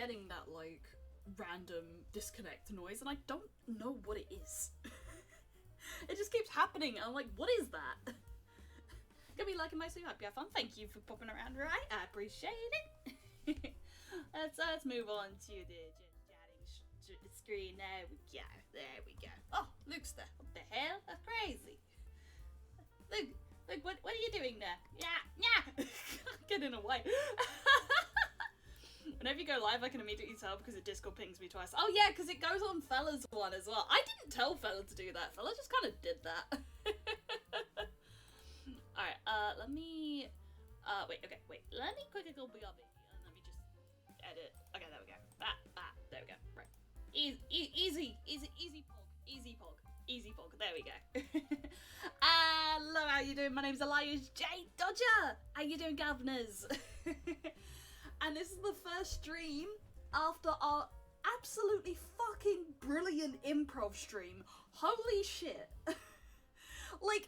getting that, like, random disconnect noise, and I don't know what it is. It just keeps happening, and I'm like, what is that? Gonna be liking my stream, hope you have fun. Thank you for popping around, right? I appreciate it. Let's move on to the chatting screen. There we go. Oh, Luke's there. What the hell? That's crazy. Luke, what are you doing there? Yeah. Get in the way. Whenever you go live, I can immediately tell because it Discord pings me twice. Oh yeah, because it goes on Fella's one as well. I didn't tell Fella to do that. Fella just kind of did that. Alright, let me... wait. Let me quickly go BRB and let me just edit. Okay, there we go. There we go. Right. Easy pog. There we go. Hello, how you doing? My name's Elias J. Dodger. How you doing, governors? And this is the first stream after our absolutely fucking brilliant improv stream. Holy shit. Like,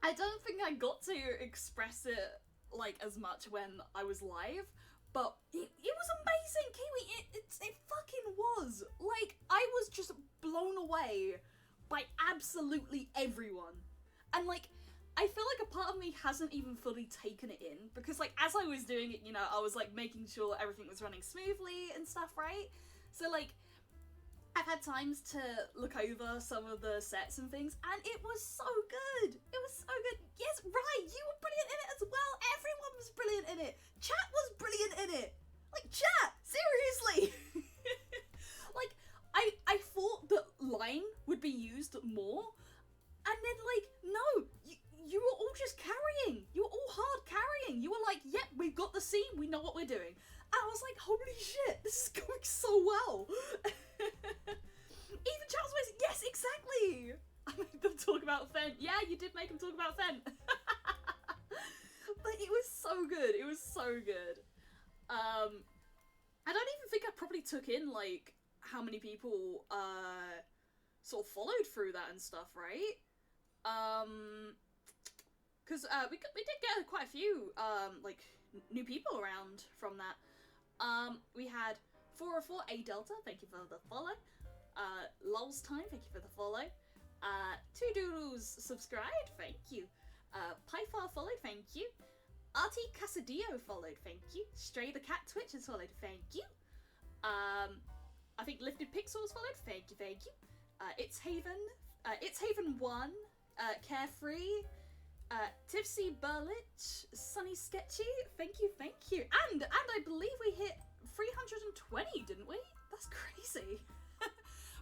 I don't think I got to express it, like, as much when I was live, but it was amazing, Kiwi. It fucking was. Like, I was just blown away by absolutely everyone. And, like, I feel like a part of me hasn't even fully taken it in, because, like, as I was doing it, you know, I was, like, making sure everything was running smoothly and stuff, right? So, like, I've had times to look over some of the sets and things, and it was so good! It was so good! Yes, right, you were brilliant in it as well! Everyone was brilliant in it! Chat was brilliant in it! Like, chat! Seriously! Like, I thought that lying would be used more, and then, like, no! You were all just carrying! You were all hard carrying! You were like, yep, we've got the scene, we know what we're doing. And I was like, holy shit, this is going so well! Even Charles Mason, yes, exactly! I made them talk about Fen. Yeah, you did make them talk about Fen. But it was so good, it was so good. I don't even think I probably took in, like, how many people, sort of followed through that and stuff, right? Because, we did get quite a few, like, new people around from that. We had 404 A Delta, thank you for the follow. Lulz Time, thank you for the follow. Two Doodles subscribed, thank you. Pyfar followed, thank you. RT Casadillo followed, thank you. Stray the Cat Twitch has followed, thank you. I think Lifted Pixels followed, thank you. It's Haven 1, Carefree, Tipsy Burlich, Sunny Sketchy, thank you. And I believe we hit 320, didn't we? That's crazy.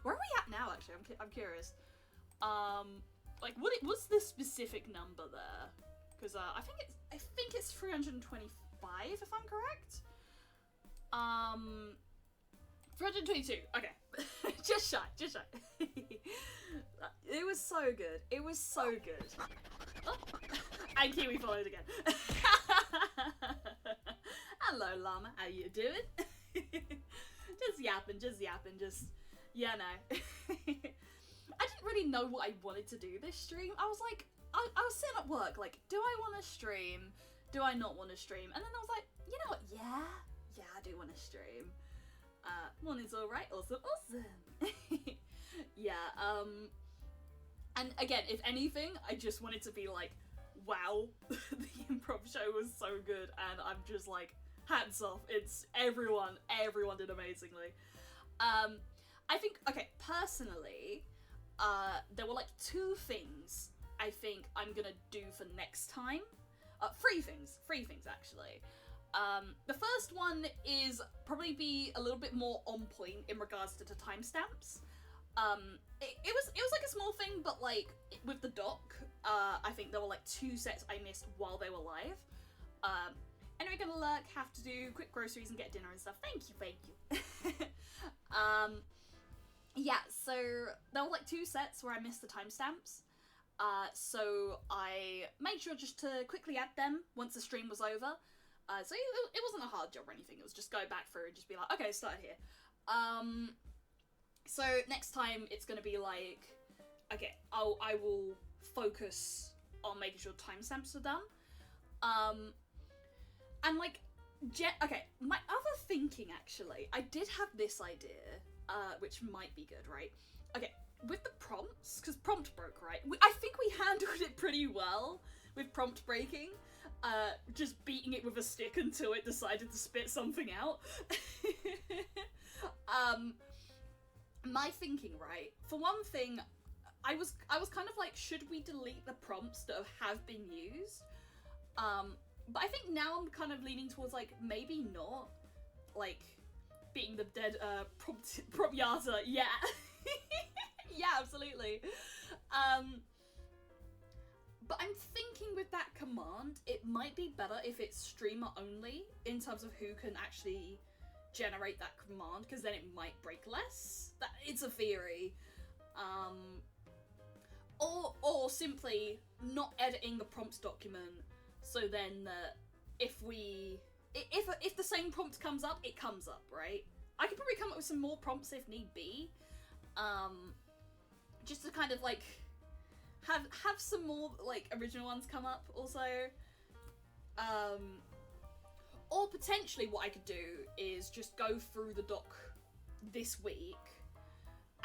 Where are we at now, actually? I'm curious. Like, what's the specific number there? Because I think it's 325, if I'm correct. 322. Okay, just shy. It was so good. Oh. And Kiwi followed again. Hello, Llama. How you doing? Just yapping. Yeah, no. I didn't really know what I wanted to do this stream. I was like, I was sitting at work, like, do I want to stream? Do I not want to stream? And then I was like, you know what? Yeah, I do want to stream. Morning's alright. Awesome. Yeah, and again, if anything, I just wanted to be like, wow, the improv show was so good, and I'm just like, hats off. It's everyone did amazingly. I think, okay, personally, there were like 2 things I think I'm gonna do for next time. 3 things actually. The first one is probably be a little bit more on point in regards to the timestamps. It was like a small thing, but like with the doc, I think there were like 2 sets I missed while they were live. Anyway, gonna lurk, have to do quick groceries and get dinner and stuff. Thank you. Yeah, so there were like 2 sets where I missed the timestamps. So I made sure just to quickly add them once the stream was over. So it wasn't a hard job or anything, it was just go back through and just be like, okay, start here. So next time it's gonna be like, okay, I will focus on making sure timestamps are done. And like, Okay, my other thinking, actually, I did have this idea, which might be good, right? Okay, with the prompts, because prompt broke, right? I think we handled it pretty well with prompt breaking. Just beating it with a stick until it decided to spit something out. My thinking, right? For one thing, I was kind of like, should we delete the prompts that have been used? But I think now I'm kind of leaning towards, like, maybe not. Like, being the dead, prompt Yasa, yeah. Yeah, absolutely. But I'm thinking with that command, it might be better if it's streamer only, in terms of who can actually generate that command, because then it might break less. It's a theory. Or simply not editing the prompts document, so then if the same prompt comes up, it comes up, right? I could probably come up with some more prompts if need be, just to kind of like have some more like original ones come up also. Or potentially what I could do is just go through the doc this week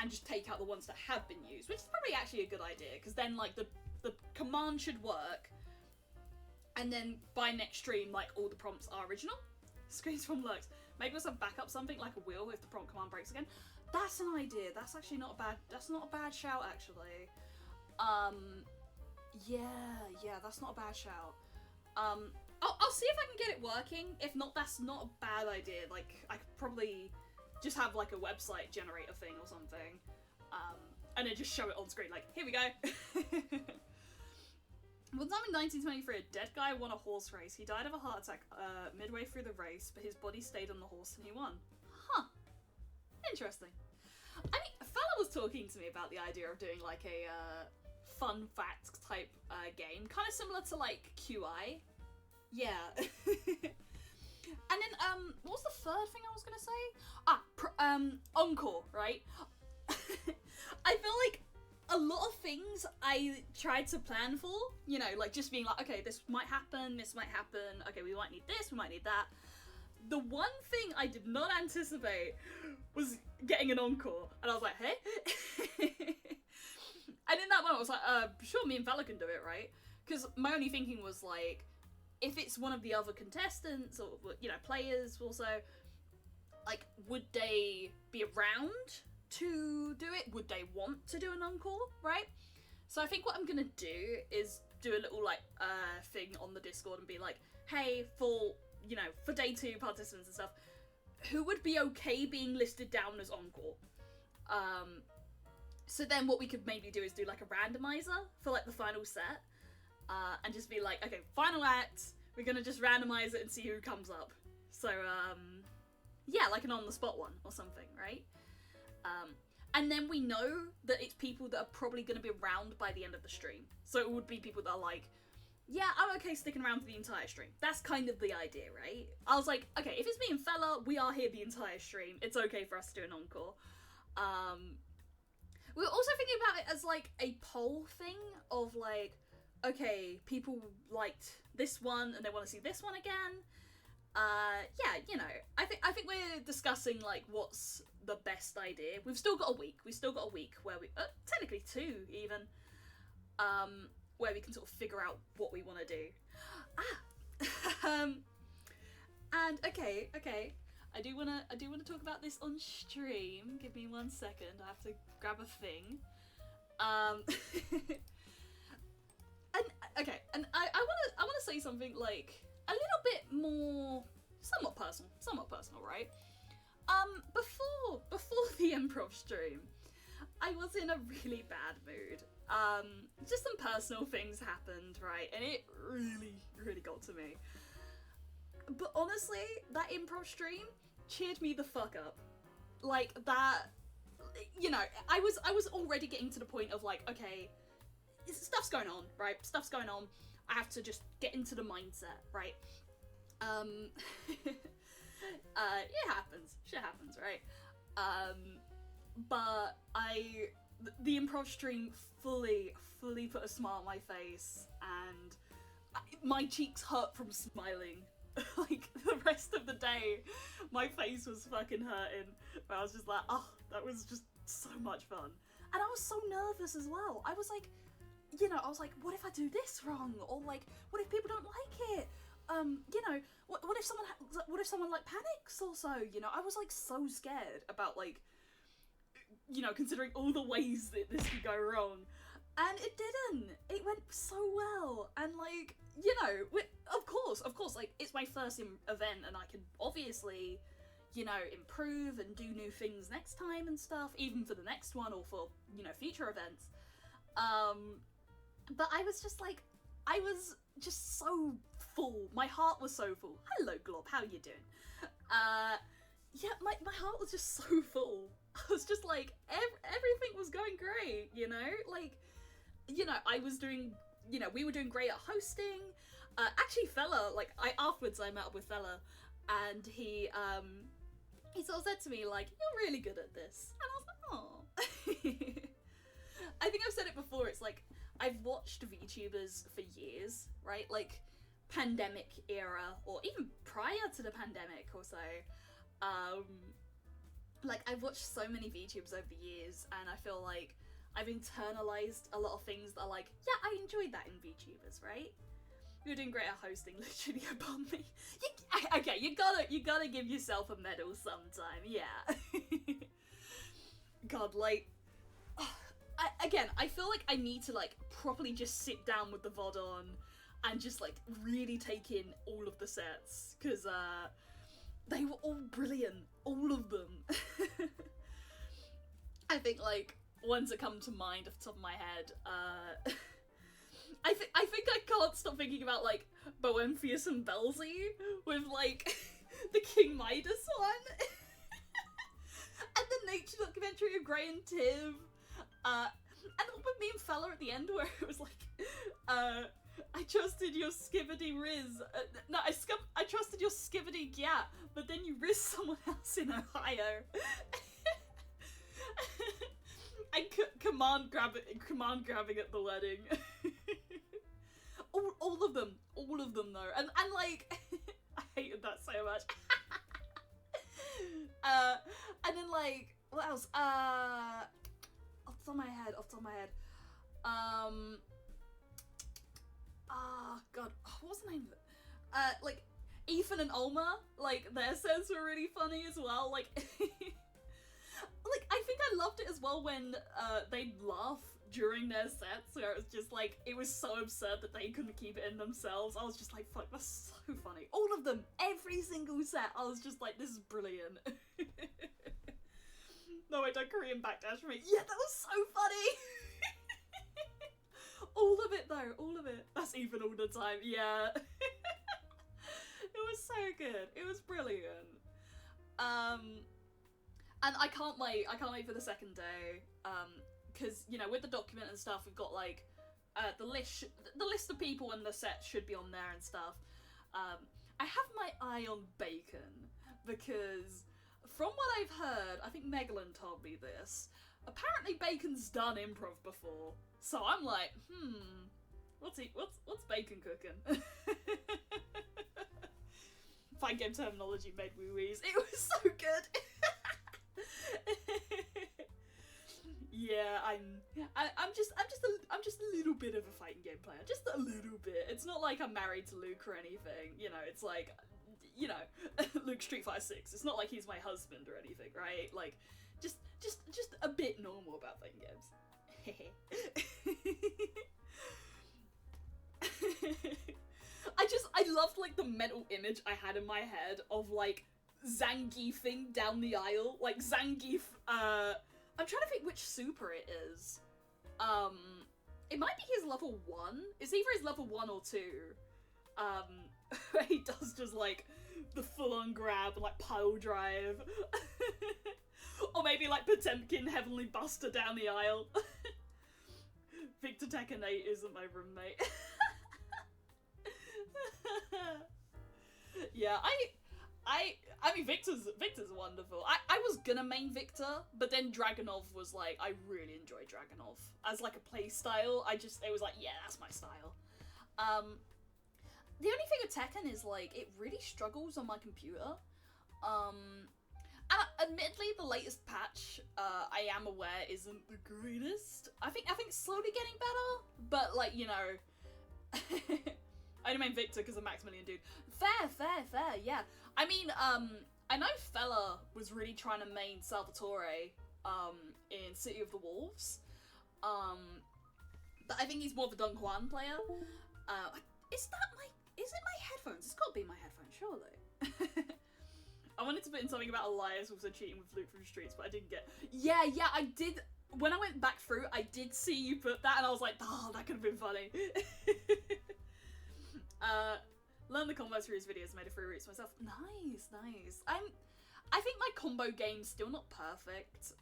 and just take out the ones that have been used, which is probably actually a good idea, because then like the command should work, and then by next stream, like, all the prompts are original. Screens from lurks. Maybe we'll back up something like a wheel if the prompt command breaks again. That's an idea. That's actually not a bad. That's not a bad shout, actually. Yeah, that's not a bad shout. I'll see if I can get it working. If not, that's not a bad idea. Like, I could probably just have like a website generator thing or something, and then just show it on screen. Like, here we go. One time in 1923, a dead guy won a horse race. He died of a heart attack midway through the race, but his body stayed on the horse and he won. Huh. Interesting. I mean, Fella was talking to me about the idea of doing like a fun fact type game, kind of similar to like QI. Yeah. And then, what was the third thing I was gonna say? Encore, right? I feel like a lot of things I tried to plan for, you know, like just being like, okay, this might happen, okay, we might need this, we might need that. The one thing I did not anticipate was getting an encore, and I was like, hey? And in that moment I was like, sure, me and Fella can do it, right? Because my only thinking was like, if it's one of the other contestants, or, you know, players also, like, would they be around to do it? Would they want to do an encore, right? So I think what I'm gonna do is do a little, like, thing on the Discord and be like, hey, for, you know, for day 2 participants and stuff, who would be okay being listed down as encore? So then what we could maybe do is do, like, a randomizer for, like, the final set, and just be like, okay, final act, we're gonna just randomize it and see who comes up. So, yeah, like an on-the-spot one or something, right? And then we know that it's people that are probably going to be around by the end of the stream. So it would be people that are like, yeah, I'm okay sticking around for the entire stream. That's kind of the idea, right? I was like, okay, if it's me and Fella, we are here the entire stream. It's okay for us to do an encore. We were also thinking about it as like a poll thing of like, okay, people liked this one and they want to see this one again. Yeah, you know, I think we're discussing like what's the best idea. We've still got a week. Where we technically 2 even, where we can sort of figure out what we want to do. And okay. I do wanna talk about this on stream. Give me 1 second. I have to grab a thing. And I wanna say something like a little bit more somewhat personal, right? Before the improv stream, I was in a really bad mood. Just some personal things happened, right? And it really got to me. But honestly, that improv stream cheered me the fuck up. Like, that, you know, I was already getting to the point of like, okay, stuff's going on, right? Stuff's going on. I have to just get into the mindset, right? It happens. Shit happens, right? But the improv stream fully put a smile on my face, and my cheeks hurt from smiling like, the rest of the day, my face was fucking hurting. But I was just like, oh, that was just so much fun. And I was so nervous as well. I was like, you know, I was like, what if I do this wrong? Or like, what if people don't like it? You know, what if someone like panics or so? You know, I was like so scared about like, you know, considering all the ways that this could go wrong. And it didn't. It went so well. And like, you know, of course, like, it's my first event and I can obviously, you know, improve and do new things next time and stuff, even for the next one or for, you know, future events. But I was just like, I was just so full. My heart was so full. Hello, Glob, how you doing? Yeah, my heart was just so full. I was just like, everything was going great, you know? Like, you know, I was doing, you know, we were doing great at hosting. Actually, Fella, like, afterwards I met up with Fella, and he sort of said to me, like, you're really good at this. And I was like, oh. I think I've said it before, it's like, I've watched VTubers for years, right? Like, pandemic era, or even prior to the pandemic or so. Like, I've watched so many VTubers over the years, and I feel like I've internalized a lot of things that are like, yeah, I enjoyed that in VTubers, right? You're doing great at hosting, literally above me. Okay, you gotta give yourself a medal sometime, yeah. God, like, I feel like I need to, like, properly just sit down with the VOD on and just, like, really take in all of the sets, because, they were all brilliant. All of them. I think, like, ones that come to mind off the top of my head, I think I can't stop thinking about, like, Boemphius and Belzy with, like, the King Midas one. And the nature documentary of Gray and Tiv. And with me and Fella at the end where it was like, I trusted your skibbity Riz. No, I trusted your skibbity Gyat, but then you riz someone else in Ohio. And command grabbing at the wedding. all of them though, and like, I hated that so much. And then like, what else? Off the top of my head. God, what was the name of it? Like, Ethan and Ulma, like, their sets were really funny as well, like, like, I think I loved it as well when, they'd laugh during their sets, where it was just, like, it was so absurd that they couldn't keep it in themselves. I was just like, fuck, that's so funny. All of them, every single set, I was just like, this is brilliant. No, I don't Korean backdash me. Yeah, that was so funny! All of it though, all of it. That's even all the time, yeah. It was so good. It was brilliant. And I can't wait for the second day. Because, you know, with the document and stuff, we've got like the list of people and the set should be on there and stuff. I have my eye on Bacon because from what I've heard, I think Megalyn told me this, apparently Bacon's done improv before. So I'm like, what's Bacon cooking? Fine game terminology made wee-wees. It was so good. Yeah, I'm just a little bit of a fighting game player, just a little bit. It's not like I'm married to Luke or anything, you know. It's like, you know, Luke Street Fighter 6. It's not like he's my husband or anything, right? Like, just a bit normal about fighting games. I loved like the mental image I had in my head of like Zangiefing down the aisle, like Zangief. I'm trying to think which super it is. It might be his level 1. It's either his level 1 or 2. Where he does just like the full-on grab and like pile drive. Or maybe like Potemkin Heavenly Buster down the aisle. Victor Tekken 8 isn't my roommate. Yeah, I mean, Victor's wonderful. I was gonna main Victor, but then Dragunov was like, I really enjoy Dragunov. As like a play style, it was like, yeah, that's my style. the only thing with Tekken is, like, it really struggles on my computer. And admittedly, the latest patch, I am aware, isn't the greatest. I think it's slowly getting better, but, like, you know, I only mean Victor because of Maximilian Dude. Fair, yeah. I mean, I know Fella was really trying to main Salvatore, in City of the Wolves. But I think he's more of a Don Juan player. Is it my headphones? It's gotta be my headphones, surely. I wanted to put in something about Elias also cheating with loot from streets, but I didn't get. Yeah, I did. When I went back through, I did see you put that, and I was like, oh, that could have been funny. Learn the combos for his videos, made a free routes myself. Nice. I think my combo game's still not perfect,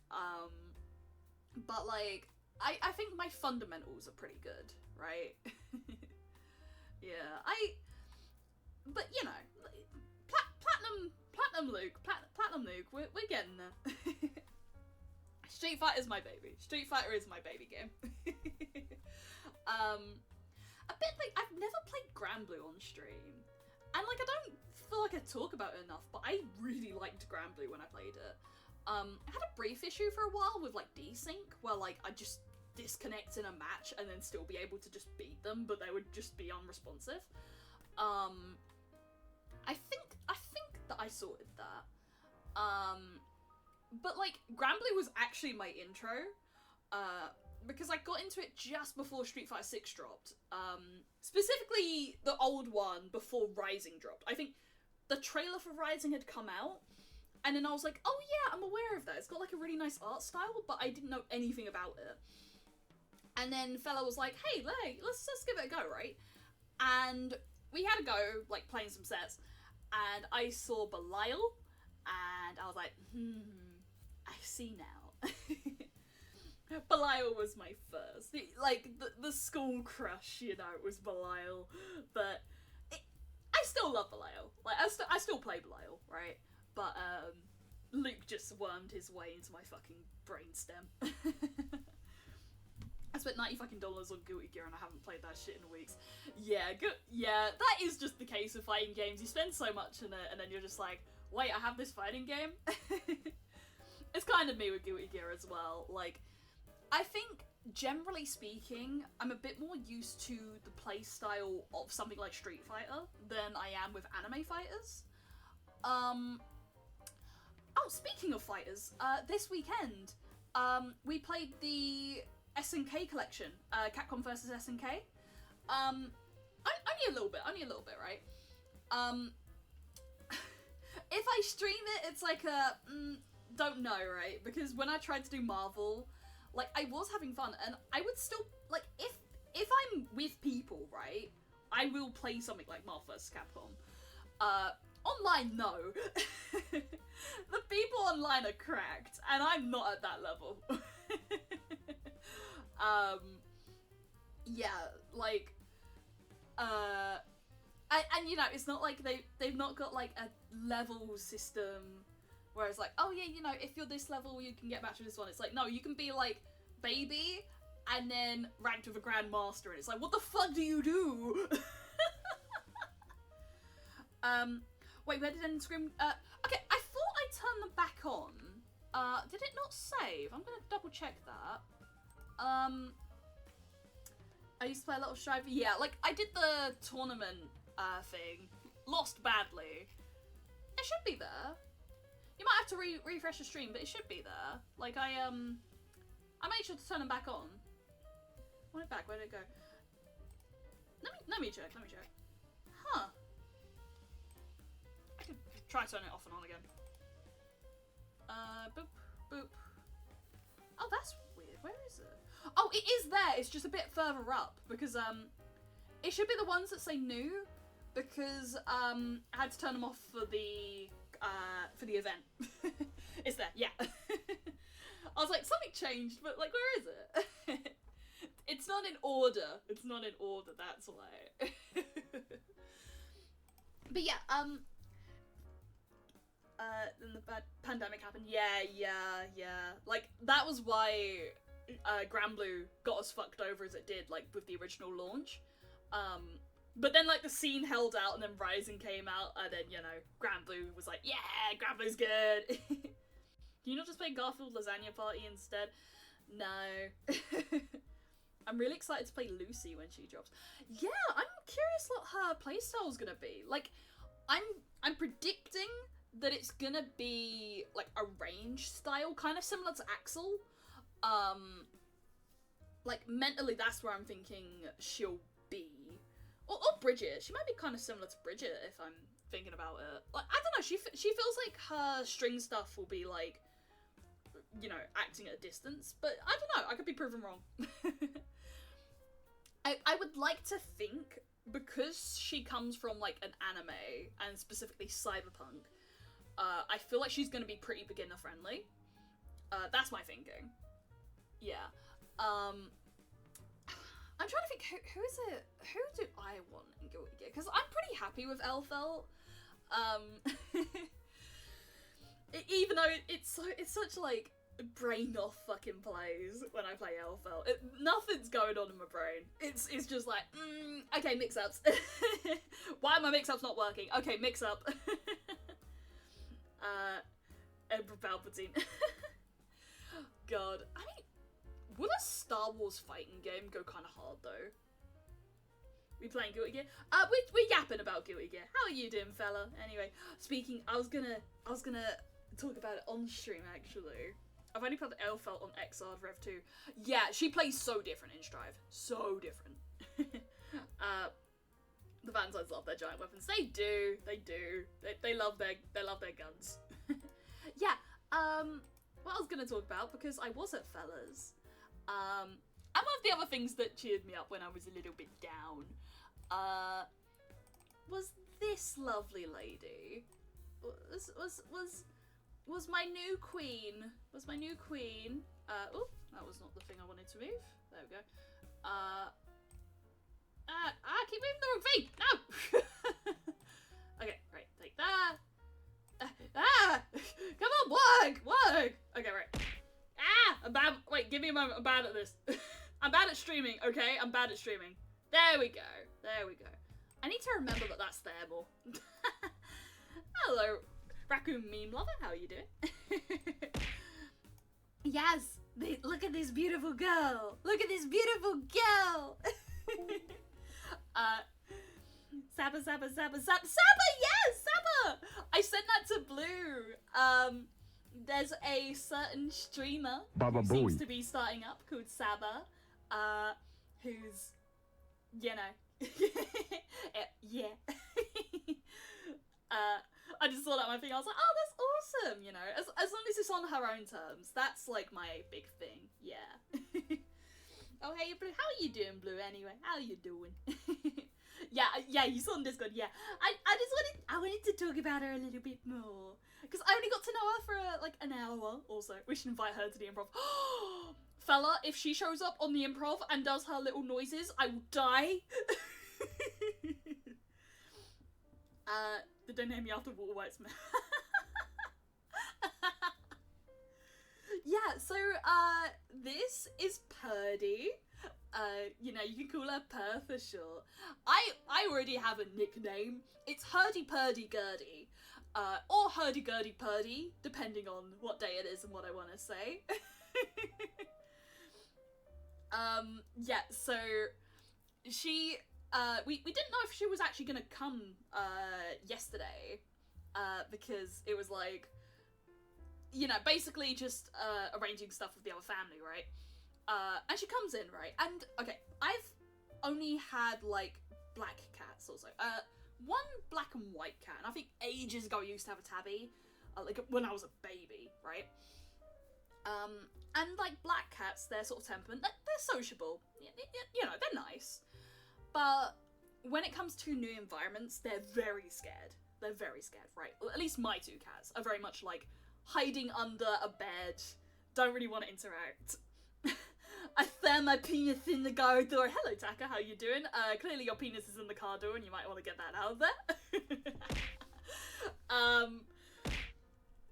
but like, I think my fundamentals are pretty good, right? Yeah, but you know, Platinum Luke, we're getting there. Street Fighter's my baby. Street Fighter is my baby game. A bit like, I've never played Granblue on stream, and like, I don't feel like I talk about it enough, but I really liked Granblue when I played it. I had a brief issue for a while with like desync, where like I'd just disconnect in a match and then still be able to just beat them, but they would just be unresponsive. I think that I sorted that. But like, Granblue was actually my intro, because I got into it just before Street Fighter 6 dropped. Specifically the old one before Rising dropped. I think the trailer for Rising had come out, and then I was like, oh yeah, I'm aware of that. It's got like a really nice art style, but I didn't know anything about it. And then Fella was like, hey, let's give it a go, right? And we had a go, like, playing some sets, and I saw Belial, and I was like, I see now. Belial was my first. The school crush, you know, was Belial, but I still love Belial. Like, I still play Belial, right? But, Luke just wormed his way into my fucking brainstem. I spent $90 fucking on Guilty Gear and I haven't played that shit in weeks. Yeah, that is just the case of fighting games. You spend so much in it and then you're just like, wait, I have this fighting game? It's kind of me with Guilty Gear as well. Like, I think, generally speaking, I'm a bit more used to the playstyle of something like Street Fighter than I am with anime fighters. Oh, speaking of fighters, this weekend, we played the SNK collection, Capcom vs SNK. Only a little bit, right? If I stream it, it's like a, don't know, right? Because when I tried to do Marvel, like, I was having fun, and I would still, like, if I'm with people, right, I will play something like Marvel vs Capcom. Online, no. The people online are cracked, and I'm not at that level. Yeah, like, and you know, it's not like they've not got like a level system where it's like, oh yeah, you know, if you're this level, you can get matched with this one. It's like, no, you can be like baby and then ranked with a grandmaster, and it's like, what the fuck do you do? Wait, where did it scream? Okay, I thought I turned them back on. Did it not save? I'm gonna double check that. I used to play a lot of Strive. Yeah, like, I did the tournament, thing. Lost badly. It should be there. You might have to refresh the stream, but it should be there. Like, I made sure to turn them back on. Want it back? Where did it go? Let me check. Huh. I could try turning it off and on again. Boop, boop. Oh, that's weird. Where is it? Oh, it is there. It's just a bit further up because it should be the ones that say new, because I had to turn them off for the event. It's there. Yeah. I was like, something changed, but like, where is it? It's not in order. It's not in order. That's why. But yeah. Then the bad pandemic happened. Yeah. Like, that was why Granblue got as fucked over as it did, like, with the original launch. But then, like, the scene held out, and then Rising came out, and then, you know, Granblue was like, yeah, Granblue's good! Can you not just play Garfield Lasagna Party instead? No. I'm really excited to play Lucy when she drops. Yeah, I'm curious what her playstyle's gonna be. Like, I'm predicting that it's gonna be, like, a range style, kind of similar to Axel. Like, mentally, that's where I'm thinking she'll be. Or Bridget. She might be kind of similar to Bridget if I'm thinking about it. Like, I don't know, she feels like her string stuff will be, like, you know, acting at a distance. But I don't know, I could be proven wrong. I would like to think, because she comes from, like, an anime, and specifically cyberpunk, I feel like she's gonna be pretty beginner-friendly. That's my thinking. Yeah. I'm trying to think, who is it? Who do I want in Guilty Gear? Because I'm pretty happy with Elfelt. Even though it's such, like, brain off fucking plays when I play Elfelt. Nothing's going on in my brain. It's just like, okay, mix-ups. Why are my mix-ups not working? Okay, mix-up. Emperor Palpatine. God. I mean, would a Star Wars fighting game go kind of hard, though? We playing Guilty Gear? We're yapping about Guilty Gear. How are you doing, fella? Anyway, speaking, I was gonna talk about it on stream, actually. I've only played Elfelt on XR Rev 2. Yeah, she plays so different in Strive. So different. The Valentines love their giant weapons. They do. They love their guns. Yeah, what I was gonna talk about, because I was at Fellas, and one of the other things that cheered me up when I was a little bit down, was this lovely lady. Was my new queen. Oh, that was not the thing I wanted to move. There we go. I keep moving the wrong thing! No! Okay, right, take that. Come on, work! Okay, right. I'm bad. Wait, give me a moment. I'm bad at this. I'm bad at streaming, okay? I'm bad at streaming. There we go. I need to remember that that's there more. Hello, Raccoon Meme Lover. How are you doing? Yes, look at this beautiful girl. Sapper, yes, Sapper! I sent that to Blue. There's a certain streamer who seems to be starting up called Saba, who's, you know, yeah. I just saw that on my thing, I was like, oh, that's awesome, you know, as long as it's on her own terms, that's, like, my big thing, yeah. Oh, hey, Blue, how are you doing, Blue, anyway? How are you doing? Yeah, you saw on Discord, yeah. I wanted to talk about her a little bit more. Because I only got to know her for, like, an hour, also. We should invite her to the improv. Fella, if she shows up on the improv and does her little noises, I will die. Don't name me after Walter White's man. Yeah, so, this is Purdy. You know, you can call her Purr for short. I already have a nickname. It's Hurdy Purdy Gurdy. Or Hurdy Gurdy Purdy, depending on what day it is and what I want to say. Yeah, so, she, we didn't know if she was actually gonna come, yesterday, because it was like, you know, basically just, arranging stuff with the other family, right? And she comes in, right? And, okay, I've only had, like, black cats also. One black and white cat, and I think ages ago I used to have a tabby, like, when I was a baby, right? And, like, black cats, their sort of temperament, they're sociable. You know, they're nice. But when it comes to new environments, they're very scared. Right? Well, at least my two cats are very much, like, hiding under a bed, don't really want to interact. I found my penis in the car door. Hello, Taka, how you doing? Clearly your penis is in the car door and you might want to get that out of there.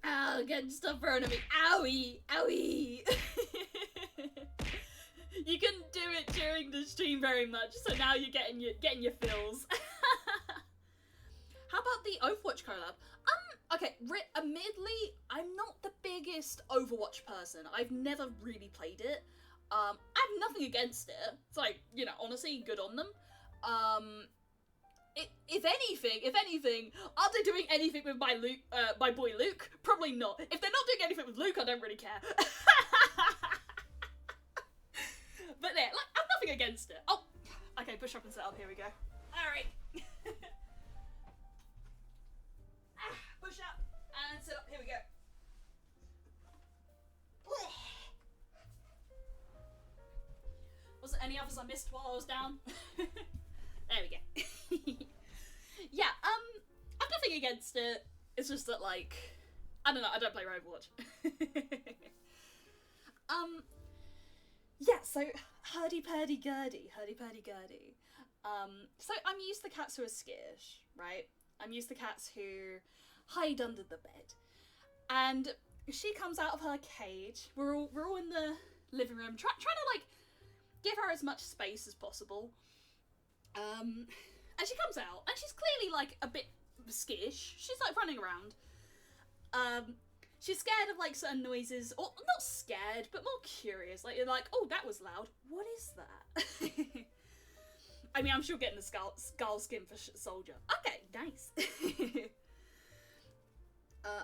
Ow, getting stuff thrown at me. Owie! You couldn't do it during the stream very much, so now you're getting your fills. How about the Overwatch collab? Okay, admittedly, I'm not the biggest Overwatch person. I've never really played it. I have nothing against it. It's like, you know, honestly, good on them. If anything, are they doing anything with my boy Luke? Probably not. If they're not doing anything with Luke, I don't really care. But yeah, like, I have nothing against it. Oh, okay, push up and set up, here we go. Alright. Push up and sit up, here we go. Was there any others I missed while I was down? There we go. Yeah, I have nothing against it. It's just that, like, I don't know, I don't play Overwatch. Yeah, so hurdy-purdy-gurdy. So I'm used to cats who are scarce, right? I'm used to cats who hide under the bed. And she comes out of her cage. We're all in the living room, trying to, like, give her as much space as possible. And she comes out, and she's clearly, like, a bit skittish. She's, like, running around. She's scared of, like, certain noises, or not scared, but more curious. Like, you're like, oh, that was loud. What is that? I mean, I'm sure getting the skull skin for Soldier. Okay, nice.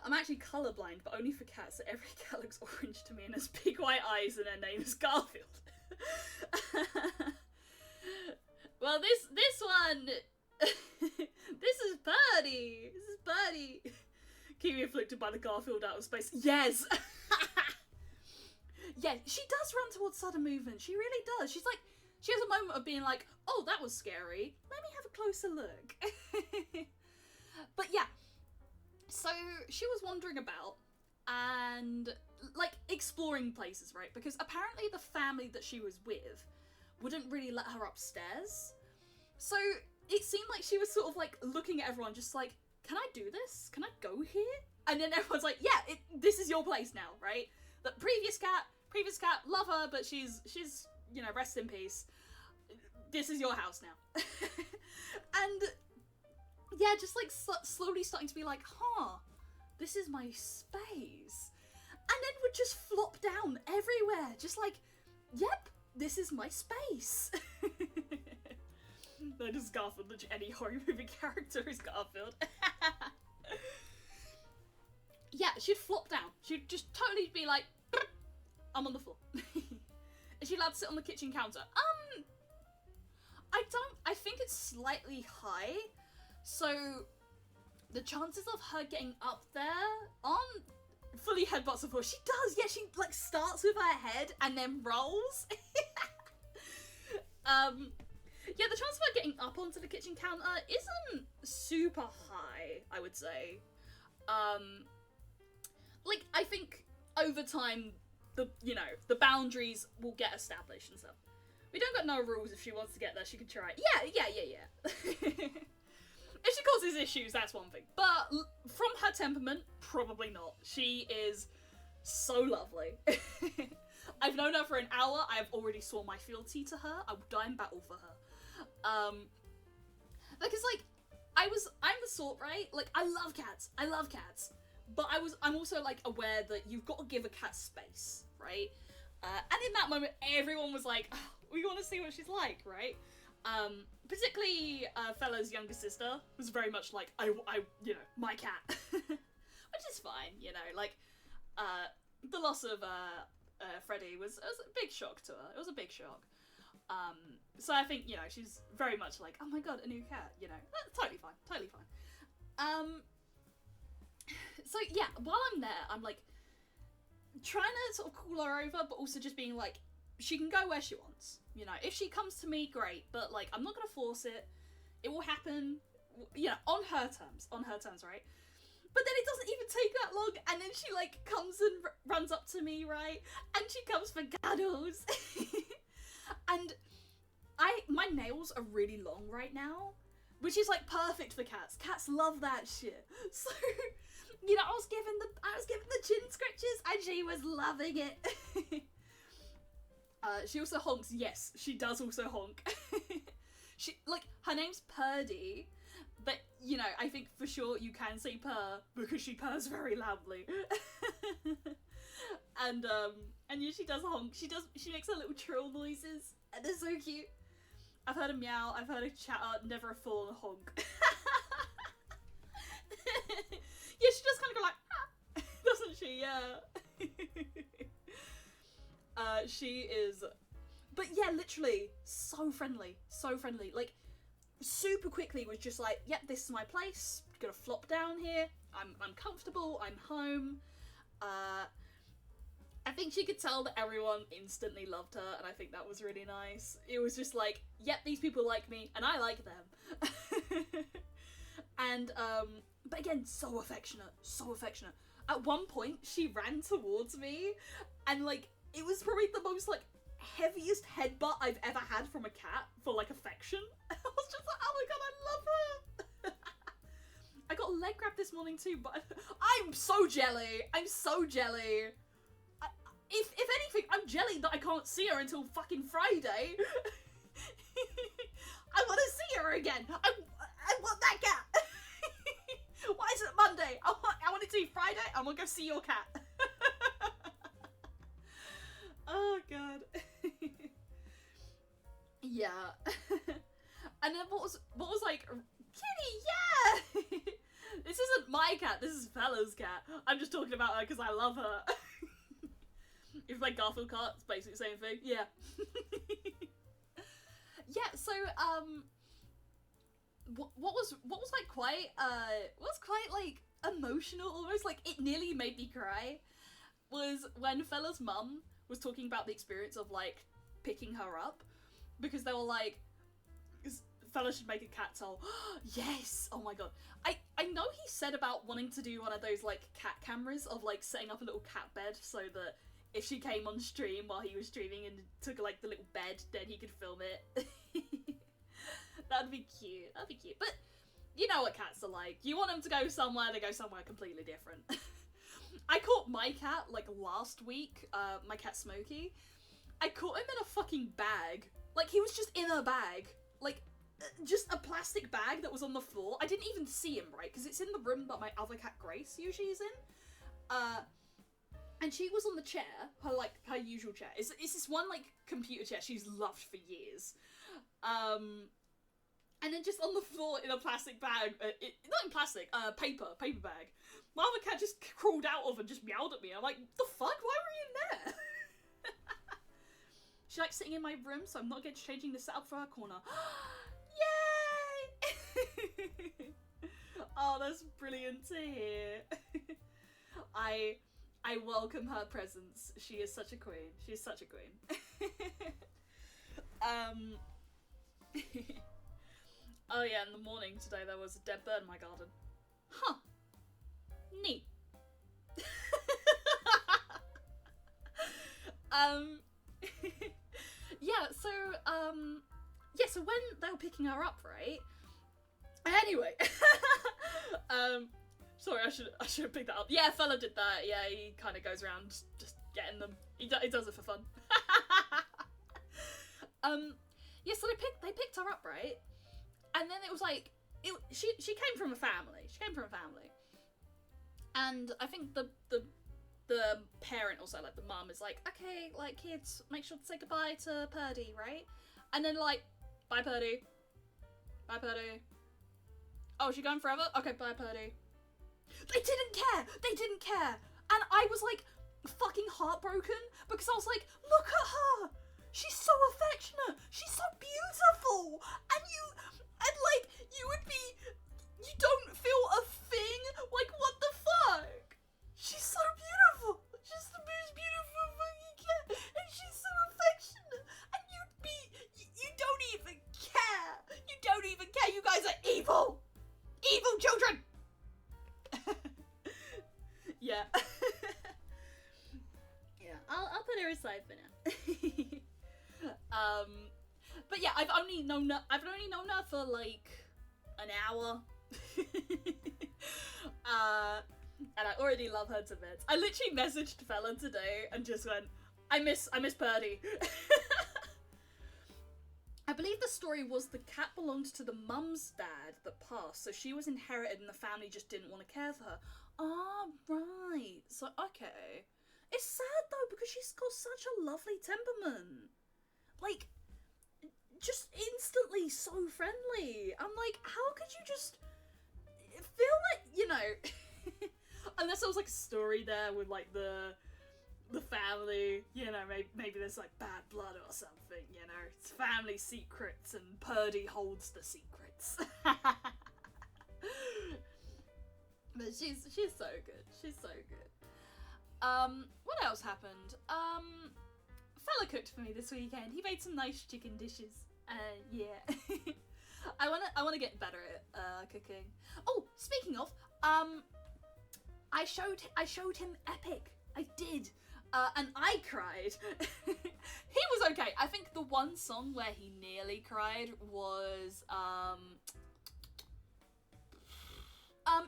I'm actually colourblind, but only for cats, so every cat looks orange to me and has big white eyes, and her name is Garfield. Well, this one, this is Birdie. Keep me afflicted by the Garfield out of space. Yes! Yeah, she does run towards sudden movement. She really does. She has a moment of being like, oh, that was scary. Let me have a closer look. But yeah, so she was wandering about and, like, exploring places, right? Because apparently the family that she was with wouldn't really let her upstairs. So it seemed like she was sort of, like, looking at everyone just like, can I do this? Can I go here? And then everyone's like, yeah, this is your place now, right? The previous cat, love her, but she's, you know, rest in peace. This is your house now. And yeah, just like slowly starting to be like, huh, this is my space. And then would just flop down everywhere. Just like, yep, this is my space. That is Garfield, literally any horror movie character is Garfield. Yeah, she'd flop down. She'd just totally be like, I'm on the floor. Is she allowed to sit on the kitchen counter? I think it's slightly high. So the chances of her getting up there aren't fully headbutts of course. She does, yeah, she like starts with her head and then rolls. Yeah, the chance of her getting up onto the kitchen counter isn't super high, I would say. Like, I think over time, the boundaries will get established and stuff. We don't got no rules. If she wants to get there, she can try. Yeah. If she causes issues, that's one thing. But from her temperament, probably not. She is so lovely. I've known her for an hour. I have already sworn my fealty to her. I will die in battle for her. Because, like, I'm the sort, right? Like, I love cats. But I'm also, like, aware that you've got to give a cat space, right? And in that moment, everyone was like, oh, we want to see what she's like, right? Particularly, Fella's younger sister was very much like, I you know, my cat. Which is fine, you know, like, the loss of, Freddie was a big shock to her. It was a big shock. So I think, you know, she's very much like, oh my god, a new cat, you know. That's totally fine. So yeah, while I'm there, I'm like, trying to sort of call her over, but also just being like, she can go where she wants, you know. If she comes to me, great, but like, I'm not gonna force it. It will happen, you know, on her terms, right? But then it doesn't even take that long, and then she like comes and runs up to me, right? And she comes for cuddles. And my nails are really long right now, which is like perfect for cats. Cats love that shit. So, you know, I was given the chin scratches, and she was loving it. She also honks. Yes, she does also honk. She, like, her name's Purdy, but, you know, I think for sure you can say purr because she purrs very loudly. And yeah, she does honk. She makes her little trill noises, and they're so cute. I've heard a meow, I've heard a chatter, never a full honk. Yeah, she does kind of go like, ah, doesn't she? Yeah. She is, but yeah, literally so friendly, so friendly. Like, super quickly was just like, yep, this is my place. Gonna flop down here. I'm comfortable. I'm home. I think she could tell that everyone instantly loved her, and I think that was really nice. It was just like, yep, these people like me, and I like them. And but again, so affectionate, so affectionate. At one point, she ran towards me, and like, it was probably the most like heaviest headbutt I've ever had from a cat for like affection. I was just like, oh my god, I love her. I got a leg grab this morning too, but I'm so jelly. I'm so jelly. If anything, I'm jelly that I can't see her until fucking Friday. I want to see her again. I want that cat. Why is it Monday? I want it to be Friday. I want to go see your cat. Oh god. Yeah. And then what was like, kitty, yeah. This isn't my cat. This is Fella's cat. I'm just talking about her because I love her. If like Garfield cat, it's basically the same thing. Yeah. Yeah. So what was like quite like emotional, almost like it nearly made me cry, was when Fella's mum was talking about the experience of like picking her up, because they were like, Fella should make a cat toll. Yes! Oh my god. I know he said about wanting to do one of those like cat cameras of like setting up a little cat bed so that if she came on stream while he was streaming and took like the little bed, then he could film it. That'd be cute. That'd be cute. But you know what cats are like. You want them to go somewhere, they go somewhere completely different. I caught my cat like last week, my cat Smokey. I caught him in a fucking bag. Like, he was just in a bag. Like, just a plastic bag that was on the floor. I didn't even see him, right? Because it's in the room that my other cat Grace usually is in. And she was on the chair, her usual chair. It's this one like computer chair she's loved for years. And then just on the floor in a plastic bag, not in plastic, paper bag. My other cat just crawled out of and just meowed at me. I'm like, the fuck? Why were you in there? She likes sitting in my room, so I'm not getting changing the setup for her corner. Yay! Oh, that's brilliant to hear. I welcome her presence. She is such a queen. She is such a queen. Oh yeah, in the morning today there was a dead bird in my garden. Huh. Neat. Yeah, so when they were picking her up, right? Anyway. Sorry, I should have picked that up. Yeah, Fella did that. Yeah, he kind of goes around just getting them. He does it for fun. Yeah, so they picked her up, right? And then it was like, she came from a family. She came from a family. And I think the parent also, like the mum, is like, okay, like, kids, make sure to say goodbye to Purdy, right? And then like, bye Purdy. Bye Purdy. Oh, is she going forever? Okay, bye Purdy. They didn't care! They didn't care! And I was like, fucking heartbroken, because I was like, look at her! She's so affectionate! She's so beautiful! And you don't feel a thing? Like, what the fuck? She's so beautiful! She's the most beautiful fucking cat! And she's so affectionate! And you don't even care! You don't even care! You guys are evil! Evil children! Yeah. Yeah, I'll put her aside for now. But yeah, I've only known her for like an hour. And I already love her to bits. I literally messaged Fella today and just went, I miss Purdy. I believe the story was the cat belonged to the mum's dad that passed, so she was inherited and the family just didn't want to care for her. Ah, right. So, okay. It's sad though, because she's got such a lovely temperament. Like, just instantly so friendly. I'm like, how could you just feel like, you know, unless there was like a story there with like the family, you know, maybe there's like bad blood or something, you know, it's family secrets and Purdy holds the secrets. But she's so good. She's so good. What else happened? Fella cooked for me this weekend. He made some nice chicken dishes. Yeah. I wanna get better at cooking. Oh, speaking of, I showed him Epic. I did. And I cried. He was okay. I think the one song where he nearly cried was,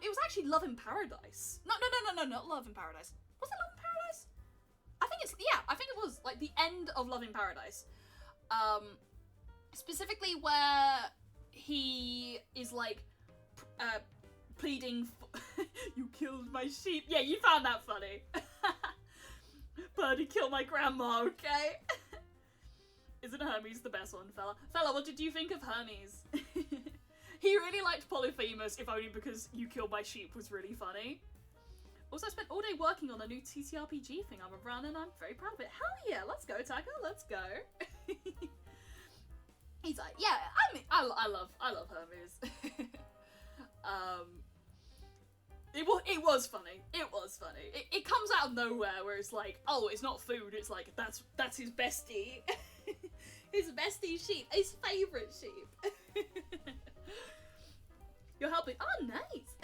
it was actually Love in Paradise. No, not Love in Paradise. Was it Love in Paradise? I think it was, like, the end of Love in Paradise. Specifically where he is, like, pleading for you killed my sheep. Yeah, you found that funny. Birdie killed my grandma, okay? Isn't Hermes the best one, fella? Fella, what did you think of Hermes? He really liked Polyphemus, if only because you killed my sheep was really funny. Also, I spent all day working on a new TTRPG thing I'm around and I'm very proud of it. Hell yeah, let's go, Taka, let's go. He's like, yeah, I love Hermes. It was funny. It was funny. It comes out of nowhere where it's like, oh, it's not food. It's like, that's his bestie. His bestie sheep. His favourite sheep. You're helping. Oh, nice.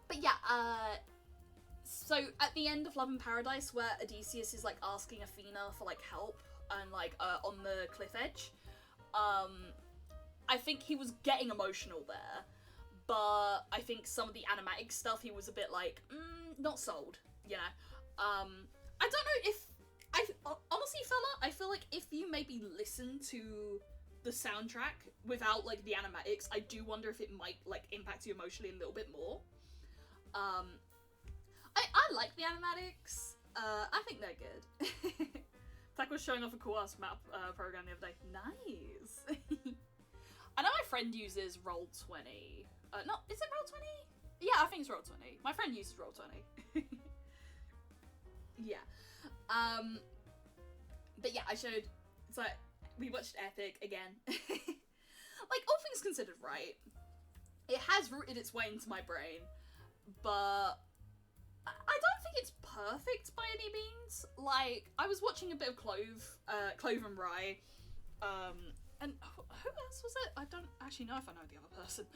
But yeah, so at the end of Love in Paradise, where Odysseus is like asking Athena for like help and like on the cliff edge, I think he was getting emotional there. But I think some of the animatic stuff, he was a bit like, not sold, you know? I don't know if, honestly, fella, I feel like if you maybe listen to the soundtrack without, like, the animatics, I do wonder if it might, like, impact you emotionally a little bit more. I like the animatics. I think they're good. Tack was showing off a cool-ass map program the other day. Nice! I know my friend uses Roll20. No, is it Roll20? Yeah, I think it's Roll20. My friend uses Roll20. Yeah. But yeah, I showed, so we watched Epic again. Like, all things considered, right? It has rooted its way into my brain, but I don't think it's perfect by any means. Like, I was watching a bit of Clove and Rye, and who else was it? I don't actually know if I know the other person.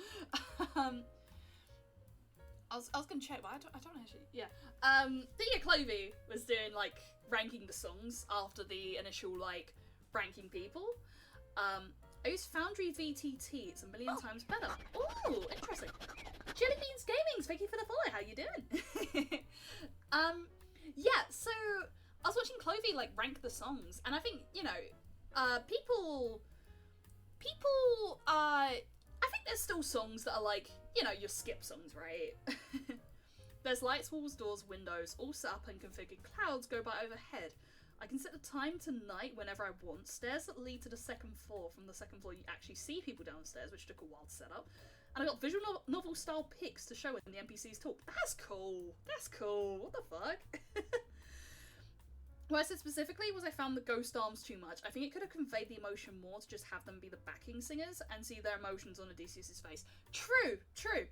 I was gonna check, but I don't actually. Yeah. But yeah, Clovey was doing like ranking the songs after the initial like ranking people. I use Foundry VTT. It's a million times better. Ooh, interesting. Jelly Beans Gaming, thank you for the follow. How you doing? Yeah. So I was watching Clovey like rank the songs, and I think people. I think there's still songs that are like, your skip songs, right? There's lights, walls, doors, windows, all set up and configured. Clouds go by overhead. I can set the time to night whenever I want. Stairs that lead to the second floor. From the second floor, you actually see people downstairs, which took a while to set up. And I got visual novel style pics to show when the NPCs talk. That's cool. That's cool. What the fuck? What I said specifically was I found the ghost arms too much. I think it could have conveyed the emotion more to just have them be the backing singers and see their emotions on Odysseus' face. True, true.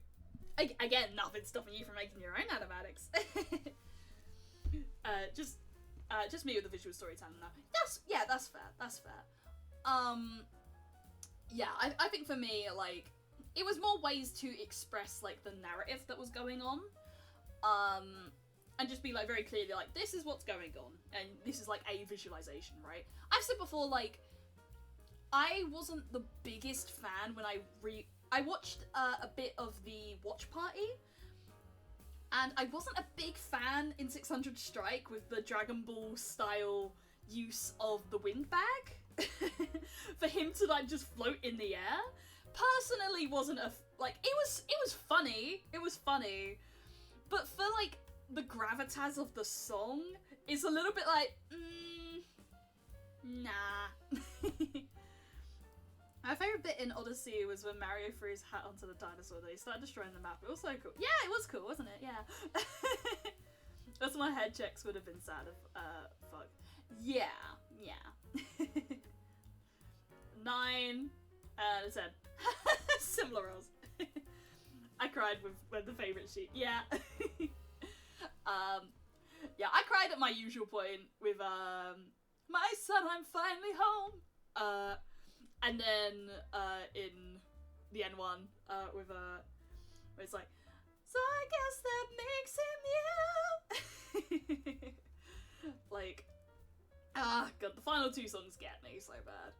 Again, nothing stopping you from making your own animatics. Just me with the visual storytelling now. That's fair. That's fair. Yeah, I think for me, like, it was more ways to express like the narrative that was going on. And just be like very clearly like, this is what's going on, and this is like a visualization, right? I've said before, like, I wasn't the biggest fan when I watched a bit of the watch party, And I wasn't a big fan in 600 Strike with the Dragon Ball style use of the wing bag. For him to like just float in the air. Personally wasn't like, it was funny. It was funny. But for like the gravitas of the song, it's a little bit like, nah. My favourite bit in Odyssey was when Mario threw his hat onto the dinosaur that he started destroying the map. It was so cool. Yeah, it was cool, wasn't it? Yeah. That's my head checks would have been sad if, fuck. Yeah, yeah. 9, and 10. Similar rolls. I cried with the favourite sheet. Yeah. Yeah, I cried at my usual point with, my son, I'm finally home. And then, in the N1, with, where it's like, so I guess that makes him you. Like, God, the final 2 songs get me so bad.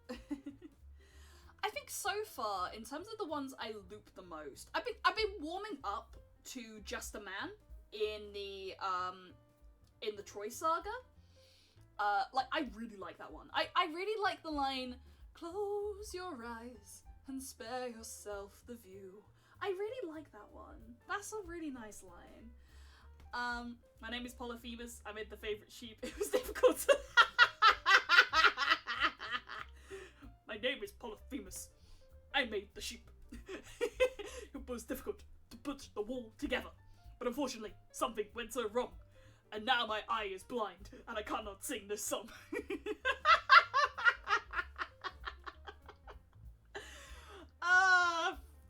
I think so far, in terms of the ones I loop the most, I've been warming up to Just a Man in the Troy Saga. Like, I really like that one. I really like the line, close your eyes and spare yourself the view. I really like that one. That's a really nice line. My name is Polyphemus. I made the favourite sheep. It was difficult to... My name is Polyphemus. I made the sheep. It was difficult to put the wool together. But unfortunately, something went so wrong. And now my eye is blind, and I cannot sing this song.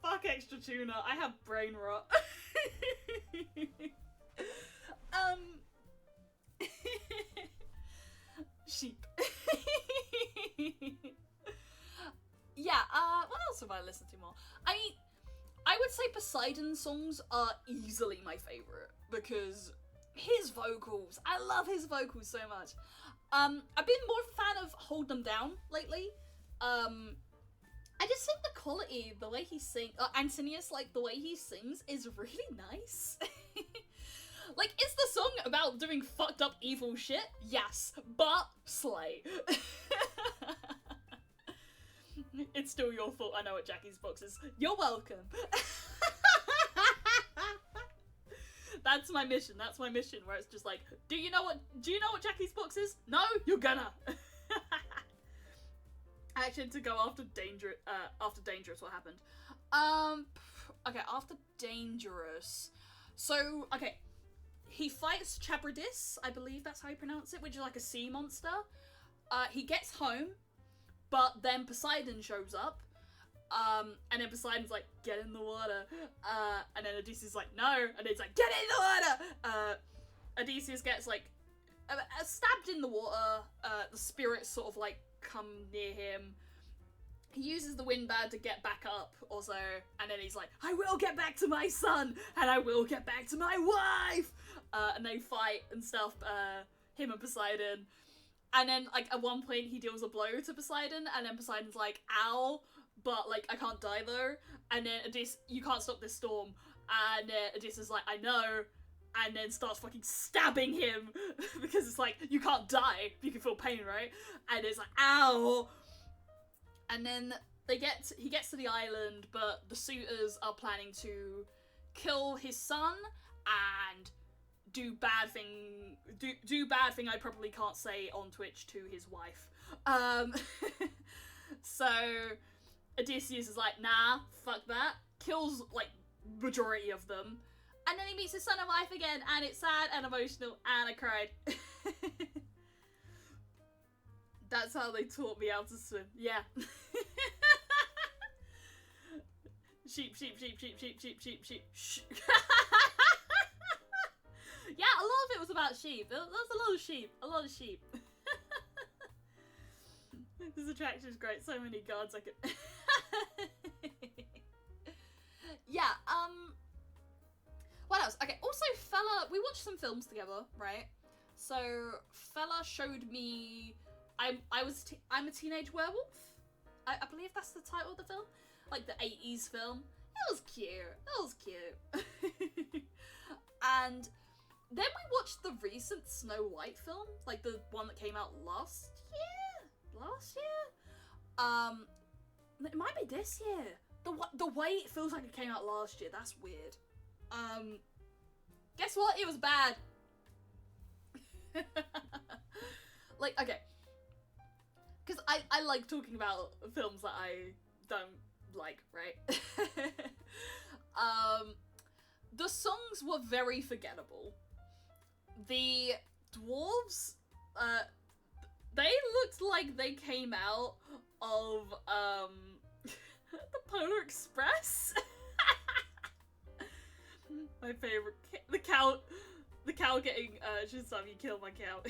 Fuck extra tuna. I have brain rot. Sheep. Yeah, what else have I listened to more? I mean, I would say Poseidon songs are easily my favourite, because his vocals, I love his vocals so much. I've been more of a fan of Hold Them Down lately. I just think the quality, the way he sings, Antonius, like, the way he sings is really nice. Like, is the song about doing fucked up evil shit? Yes, but slay. It's still your fault, I know what Jackie's box is. You're welcome. That's my mission, where it's just like, do you know what Jackie's box is? No? You're gonna. Action to go after Dangerous, what happened? Okay, after Dangerous. So, okay, he fights Chabradis, I believe that's how you pronounce it, which is like a sea monster. He gets home, but then Poseidon shows up, and then Poseidon's like, get in the water, and then Odysseus is like, no, and it's like, get in the water! Odysseus gets like, stabbed in the water, the spirits sort of like come near him. He uses the windbag to get back up also, and then he's like, I will get back to my son, and I will get back to my wife! And they fight and stuff, him and Poseidon. And then, like, at one point he deals a blow to Poseidon, and then Poseidon's like, ow, but, like, I can't die though. And then Odysseus, you can't stop this storm. And then Odysseus is like, I know. And then starts fucking stabbing him, because it's like, you can't die, you can feel pain, right? And it's like, ow! And then he gets to the island, but the suitors are planning to kill his son and do bad thing I probably can't say on Twitch to his wife. So Odysseus is like, nah, fuck that. Kills, like, majority of them. And then he meets his son and wife again, and it's sad and emotional, and I cried. That's how they taught me how to swim. Yeah. Sheep. Yeah, a lot of it was about sheep. There was a lot of sheep. This attraction is great. So many gods I could... Yeah, what else? Okay, also Fella, we watched some films together, right? So Fella showed me, I'm a Teenage Werewolf. I believe that's the title of the film, like the 80s film. That was cute. That was cute. And then we watched the recent Snow White film, like the one that came out last year. It might be this year. The way it feels like it came out last year, that's weird. Guess what? It was bad. Like, okay. Because I like talking about films that I don't like, right? The songs were very forgettable. The dwarves, they looked like they came out of, the Polar Express. My favorite, the cow getting, Shazam, you killed my cow.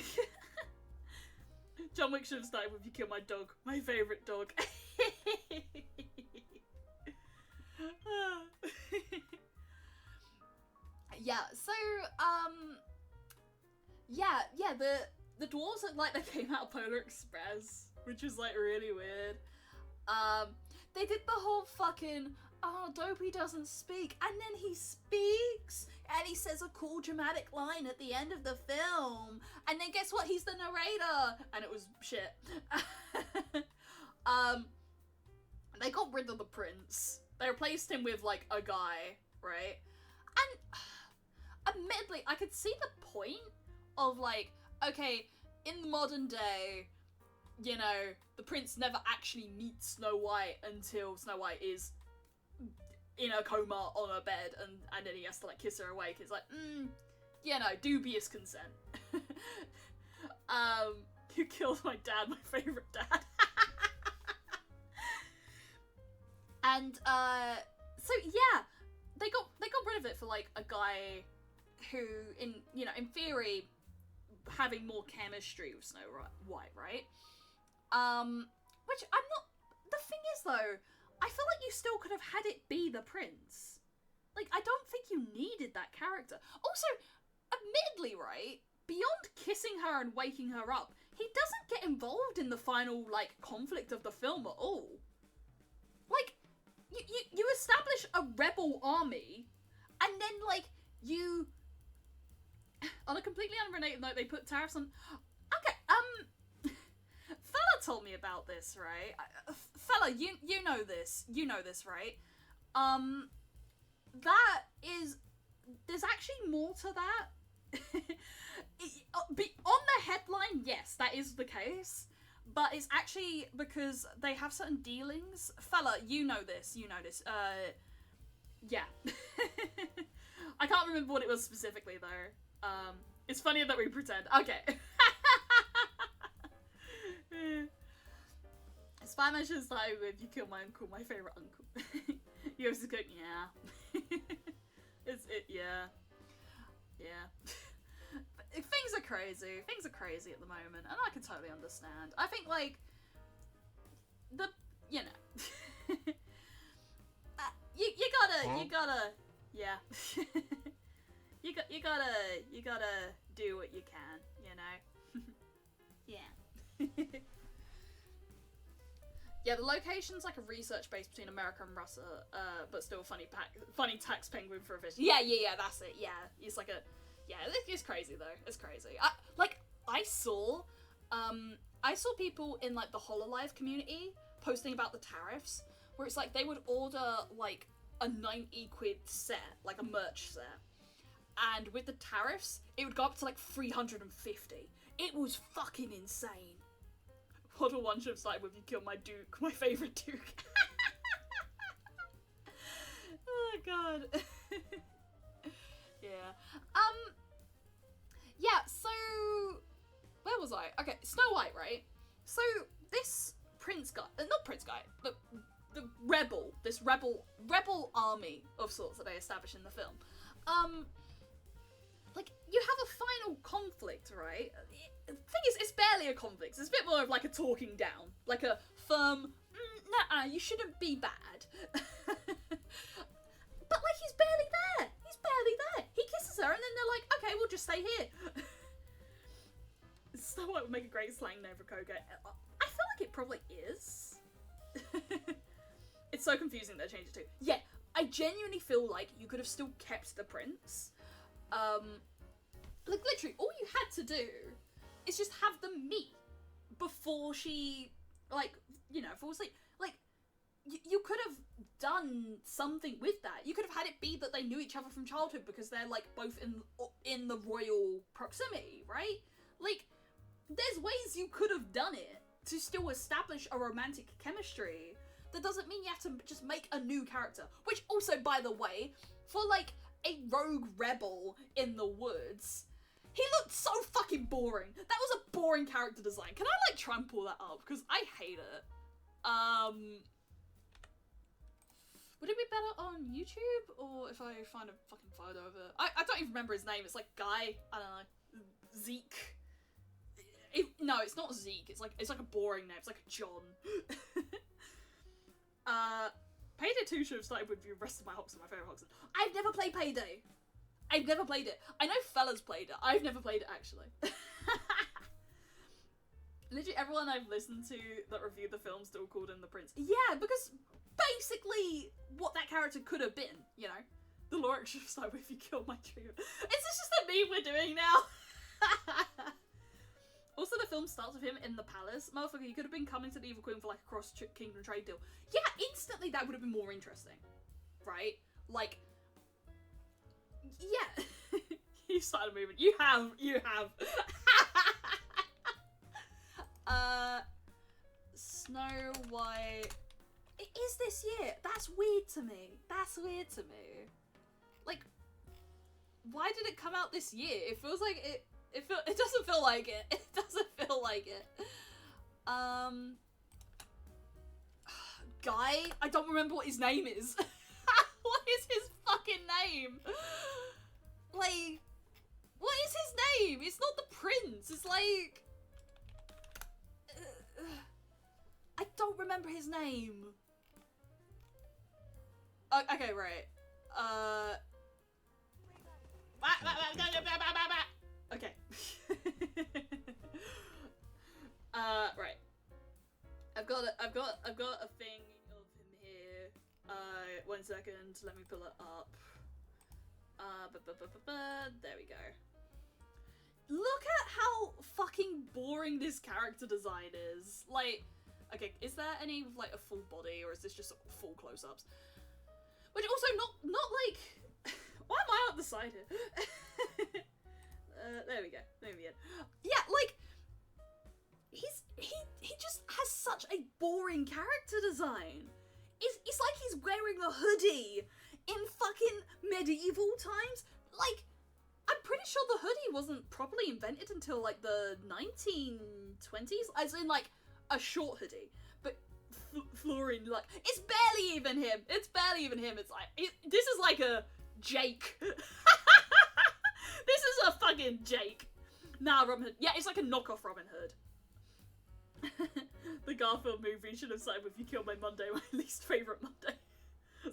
John Wick should have started with "You Kill My Dog," my favorite dog. Yeah, so, yeah, the dwarves look like they came out of Polar Express, which is, like, really weird. They did the whole fucking, oh, Dopey doesn't speak, and then he speaks, and he says a cool dramatic line at the end of the film, and then guess what, he's the narrator, and it was shit. They got rid of the prince. They replaced him with, like, a guy, right? And, admittedly, I could see the point of, like, okay, in the modern day, you know, the prince never actually meets Snow White until Snow White is in a coma on a bed, and then he has to, like, kiss her awake. It's like, you know, dubious consent. You killed my dad, my favorite dad. And, so, yeah, they got rid of it for, like, a guy who, in theory, having more chemistry with Snow White, right? Which I'm not... The thing is, though, I feel like you still could have had it be the prince. Like, I don't think you needed that character. Also, admittedly, right, beyond kissing her and waking her up, he doesn't get involved in the final, like, conflict of the film at all. Like, you establish a rebel army, and then, like, you... On a completely unrelated note, they put tariffs on... Okay, Fella told me about this, right? Fella, you know this. You know this, right? That is... There's actually more to that. On the headline, yes, that is the case. But it's actually because they have certain dealings. Fella, you know this. You know this. Yeah. I can't remember what it was specifically, though. It's funnier that we pretend. Okay. Spider-Man should start with "You Kill My Uncle," my favorite uncle. You have to go, yeah. Yeah. Things are crazy. Things are crazy at the moment, and I can totally understand. I think, like, you gotta, yeah. you gotta do what you can, you know? Yeah. Yeah, the location's like a research base between America and Russia, but still funny tax penguin for a fish. Yeah, that's it, yeah. It's like it's crazy though, it's crazy. I saw people in, like, the HoloLive community posting about the tariffs, where it's like they would order, like, a 90 quid set, like a merch set, and with the tariffs, it would go up to, like, 350. It was fucking insane. Model 1 should have started with "You Kill My Duke," my favorite Duke. Oh god. Yeah. Yeah, so... Where was I? Okay, Snow White, right? So, this prince guy... not prince guy, but the rebel. This rebel army of sorts that they establish in the film. Like, you have a final conflict, right? The thing is, it's barely a conflict. It's a bit more of, like, a talking down. Like a firm, nah, you shouldn't be bad. But, like, he's barely there. He's barely there. He kisses her, and then they're like, okay, we'll just stay here. Snow White would make a great slang name for Coco. I feel like it probably is. It's so confusing that they changed it to. Yeah, I genuinely feel like you could have still kept the prince. Like, literally, all you had to do is just have them meet before she, like, you know, falls asleep. Like, you could have done something with that. You could have had it be that they knew each other from childhood because they're, like, both in the royal proximity, right? Like, there's ways you could have done it to still establish a romantic chemistry. That doesn't mean you have to just make a new character. Which also, by the way, for, like, a rogue rebel in the woods, he looked so fucking boring. That was a boring character design. Can I, like, try and pull that up? Because I hate it. Would it be better on YouTube? Or if I find a fucking photo of it? I don't even remember his name. It's like Guy. I don't know. Zeke. No, it's not Zeke. It's like a boring name. It's like a John. Payday 2 should have started with the rest of my Hoxton, my favourite Hoxton. I've never played Payday. I've never played it. I know fellas played it. I've never played it, actually. Literally everyone I've listened to that reviewed the film still called him the prince. Yeah, because basically what that character could have been, you know? The lyric should have started with "If you killed my dream." Is this just a meme we're doing now? Also, the film starts with him in the palace. Motherfucker, he could have been coming to the Evil Queen for, like, a cross-kingdom trade deal. Yeah, instantly that would have been more interesting. Right? Like, yeah. You started moving. You have. Snow White. It is this year. That's weird to me. Like, why did it come out this year? It feels like it doesn't feel like it. It doesn't feel like it. Guy? I don't remember what his name is. What is his fucking name? Like, what is his name? It's not the prince. It's like... I don't remember his name. Okay, right. Okay. Right. I've got a thing of him here. 1 second, let me pull it up. There we go. Look at how fucking boring this character design is. Like, okay, is there any with, like, a full body, or is this just full close-ups? Which also not like... Why am I out the side here? There we go. Yeah, like, he just has such a boring character design. It's like he's wearing a hoodie in fucking medieval times. Like, I'm pretty sure the hoodie wasn't properly invented until, like, the 1920s, as in, like, a short hoodie. But Florian, like, it's barely even him. It's like, this is like a Jake. This is a fucking Jake. Nah, Robin Hood. Yeah, it's like a knockoff Robin Hood. The Garfield movie should have started with "You Killed My Monday," my least favourite Monday.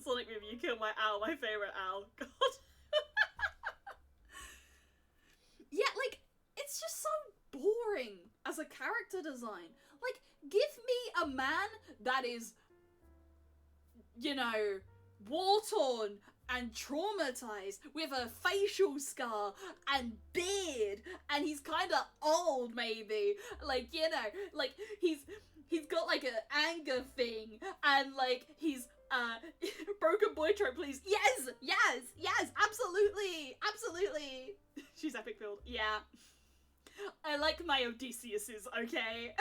Sonic movie, "You Killed My Owl," my favourite owl. God. Yeah, like, it's just so boring as a character design. Like, give me a man that is, you know, war-torn and traumatized with a facial scar and beard, and he's kind of old, maybe. Like, you know, like, he's got, like, an anger thing, and, like, he's, broken boy trope, please. Yes, absolutely. She's epic build. Yeah. I like my Odysseus's, okay?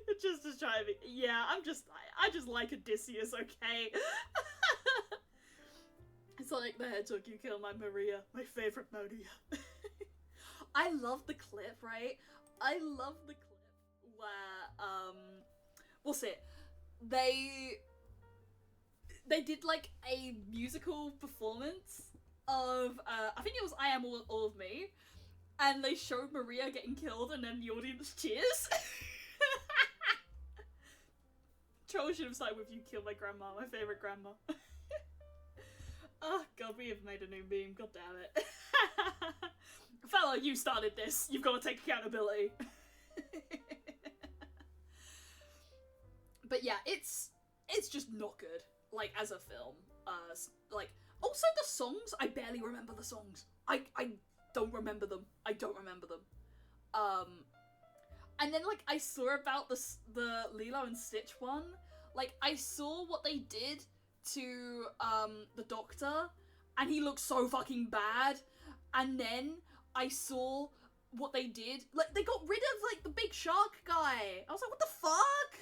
You're just describing. Yeah, I just like Odysseus, okay? Sonic the Hedgehog, "You Kill My Maria," my favourite Maria. I love the clip, right? I love the clip where, what's it? They did, like, a musical performance of, I think it was "I Am All of Me," and they showed Maria getting killed, and then the audience cheers. Troll should have started with "You Killed My Grandma," my favourite grandma. Oh god, we have made a new meme, god damn it. Fella, you started this, you've got to take accountability. But yeah, it's it's just not good, like, as a film. Like, also the songs, I barely remember the songs. I don't remember them. I don't remember them. And then, like, I saw about the Lilo and Stitch one. Like, I saw what they did to, the Doctor, and he looked so fucking bad. And then I saw what they did. Like, they got rid of, like, the big shark guy. I was like, what the fuck?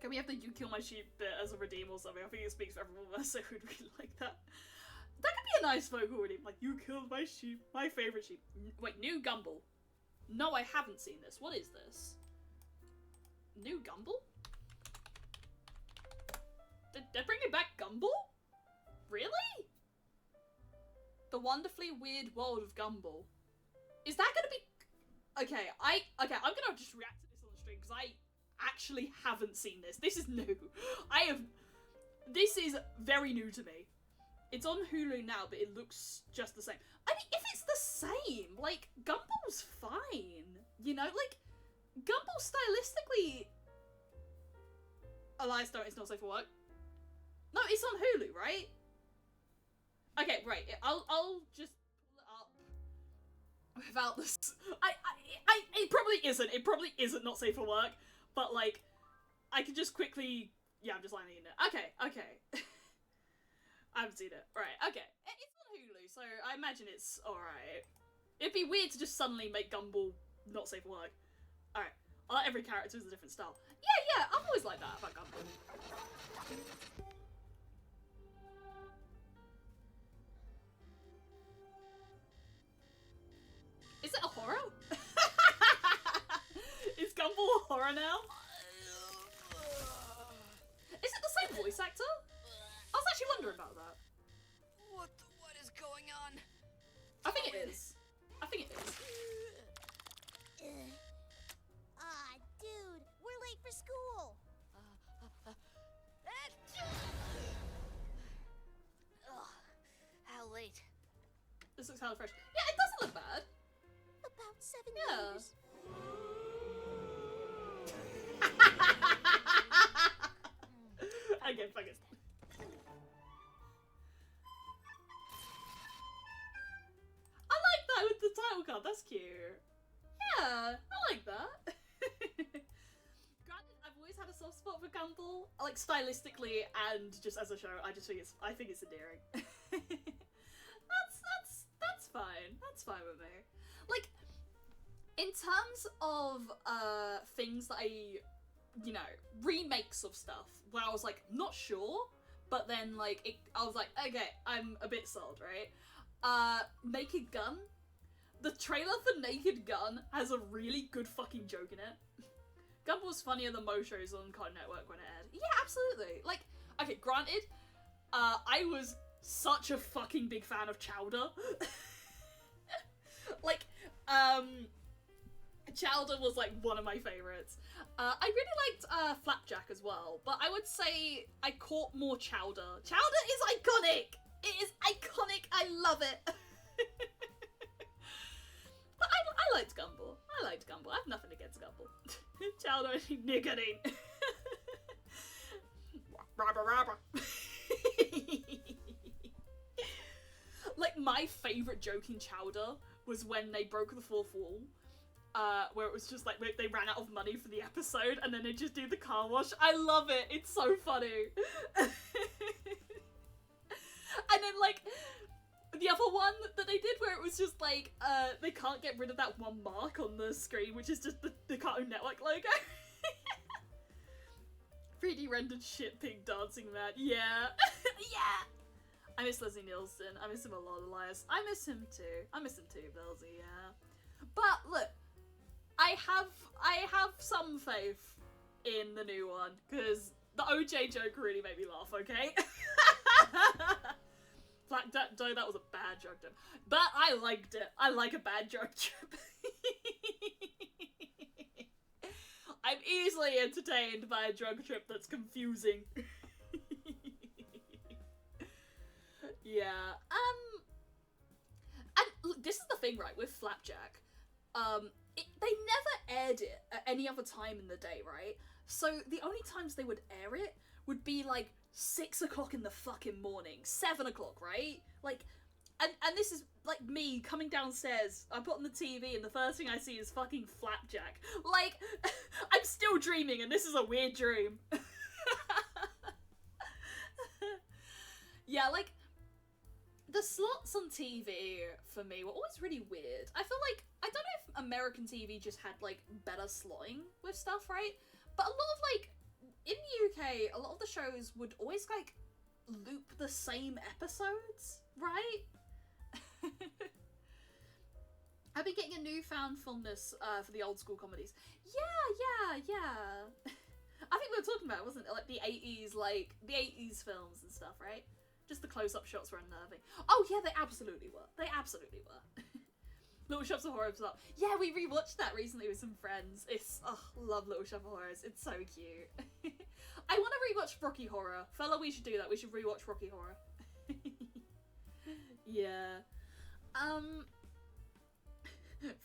Can we have the "you kill my sheep" bit as a redeem or something? I think it speaks for everyone of us, so we'd really like that. That could be a nice vocal redeem. Like, "You killed my sheep, my favourite sheep." Wait, New Gumball. No, I haven't seen this. What is this? New Gumball? They're bringing back Gumball? Really? The Wonderfully Weird World of Gumball. Is that gonna be... Okay, I'm gonna just react to this on the stream, because I actually haven't seen this. This is new. This is very new to me. It's on Hulu now, but it looks just the same. I mean, if it's the same, like, Gumball's fine. You know, like, Gumball stylistically... Elias, no, it's not safe for work. No, it's on Hulu, right? Okay, right. I'll just pull it up without this. It probably isn't. It probably isn't not safe for work. But, like, I can just quickly... Yeah, I'm just lining it. Okay. I haven't seen it. Right, okay. It's on Hulu, so I imagine it's alright. It'd be weird to just suddenly make Gumball not safe for work. Alright. I like every character is a different style. Yeah, I've always liked that about Gumball. Is it a horror? Is Gumball a horror now? Is it the same voice actor? I was actually wondering about that. What is going on? I think it is. Dude, we're late for school. How late? This looks hella fresh. Yeah, it doesn't look bad. About 7 Yeah. years. Okay, fuck it. I like that with the title card. That's cute. Yeah, I like that. Granted, I've always had a soft spot for Gumball, like stylistically and just as a show. I think it's endearing. That's fine. That's fine with me. Like, in terms of things that you know, remakes of stuff where I was like not sure, but then like I was like, okay, I'm a bit sold, right? Naked Gun. The trailer for Naked Gun has a really good fucking joke in it. Gumball's funnier than most shows on Cartoon Network when it aired. Yeah, absolutely. Like, okay, granted, I was such a fucking big fan of Chowder. Like, Chowder was like one of my favorites. I really liked Flapjack as well, but I would say I caught more Chowder. Chowder is iconic! It is iconic, I love it! But I liked Gumball. I have nothing against Gumball. Chowder and nicotine. Rabba. Like, my favourite joke in Chowder was when they broke the fourth wall. Where it was just like they ran out of money for the episode and then they just do the car wash. I love it. It's so funny. And then like the other one that they did where it was just like they can't get rid of that one mark on the screen, which is just the Cartoon Network logo. 3D rendered shit pig dancing man. Yeah. Yeah. I miss Leslie Nielsen. I miss him a lot, Elias. I miss him too, Belzy, yeah. But look, I have some faith in the new one, because the OJ joke really made me laugh, okay? Though that was a bad joke trip. But I liked it. I like a bad joke trip. I'm easily entertained by a drug trip that's confusing. Yeah. And look, this is the thing, right, with Flapjack. They never aired it at any other time in the day, right? So the only times they would air it would be like 6 o'clock in the fucking morning, 7 o'clock, right? Like, and this is like me coming downstairs. I put on the TV and the first thing I see is fucking Flapjack. Like, I'm still dreaming and this is a weird dream. Yeah, like, the slots on TV for me were always really weird. I feel like, I don't know if American TV just had, like, better slotting with stuff, right? But a lot of, like, in the UK, a lot of the shows would always, like, loop the same episodes, right? I've been getting a newfound fondness for the old school comedies. Yeah. I think we were talking about it, wasn't it? Like, the 80s films and stuff, right? Just the close-up shots were unnerving. Oh yeah, they absolutely were. Little Shops of Horrors was up. Yeah, we rewatched that recently with some friends. It's, love Little Shop of Horrors. It's so cute. I want to rewatch Rocky Horror. Fella, we should do that. We should rewatch Rocky Horror. Yeah.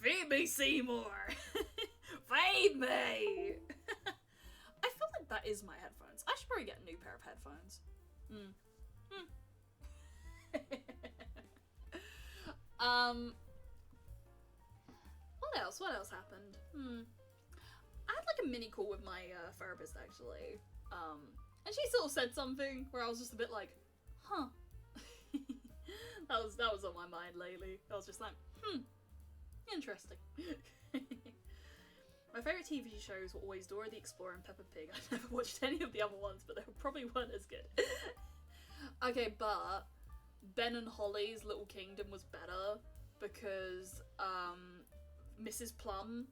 Phoebe Seymour! Feed me! I feel like that is my headphones. I should probably get a new pair of headphones. What else happened? I had like a mini call with my therapist actually. And she sort of said something where I was just a bit like, huh. that was on my mind lately. I was just like, interesting. My favourite TV shows were always Dora the Explorer and Peppa Pig. I never watched any of the other ones, but they probably weren't as good. Okay, but Ben and Holly's Little Kingdom was better because Mrs. Plum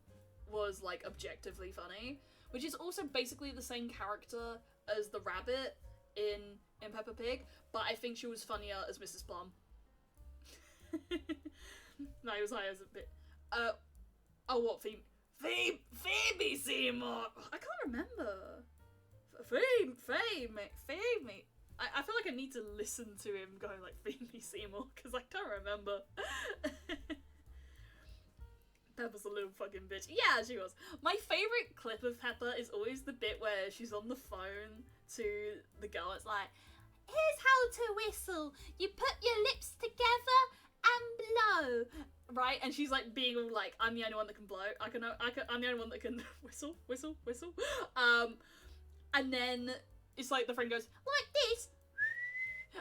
was like objectively funny, which is also basically the same character as the rabbit in Peppa Pig, but I think she was funnier as Mrs. Plum. No, it was higher as a bit. What Phoebe Seymour? I can't remember. Phoebe. I feel like I need to listen to him going like Phoebe Seymour because I don't remember. Peppa's a little fucking bitch. Yeah, she was. My favourite clip of Peppa is always the bit where she's on the phone to the girl. It's like, here's how to whistle. You put your lips together and blow. Right? And she's like being all like, I'm the only one that can blow. I'm the only one that can whistle. And then it's like the friend goes, like this.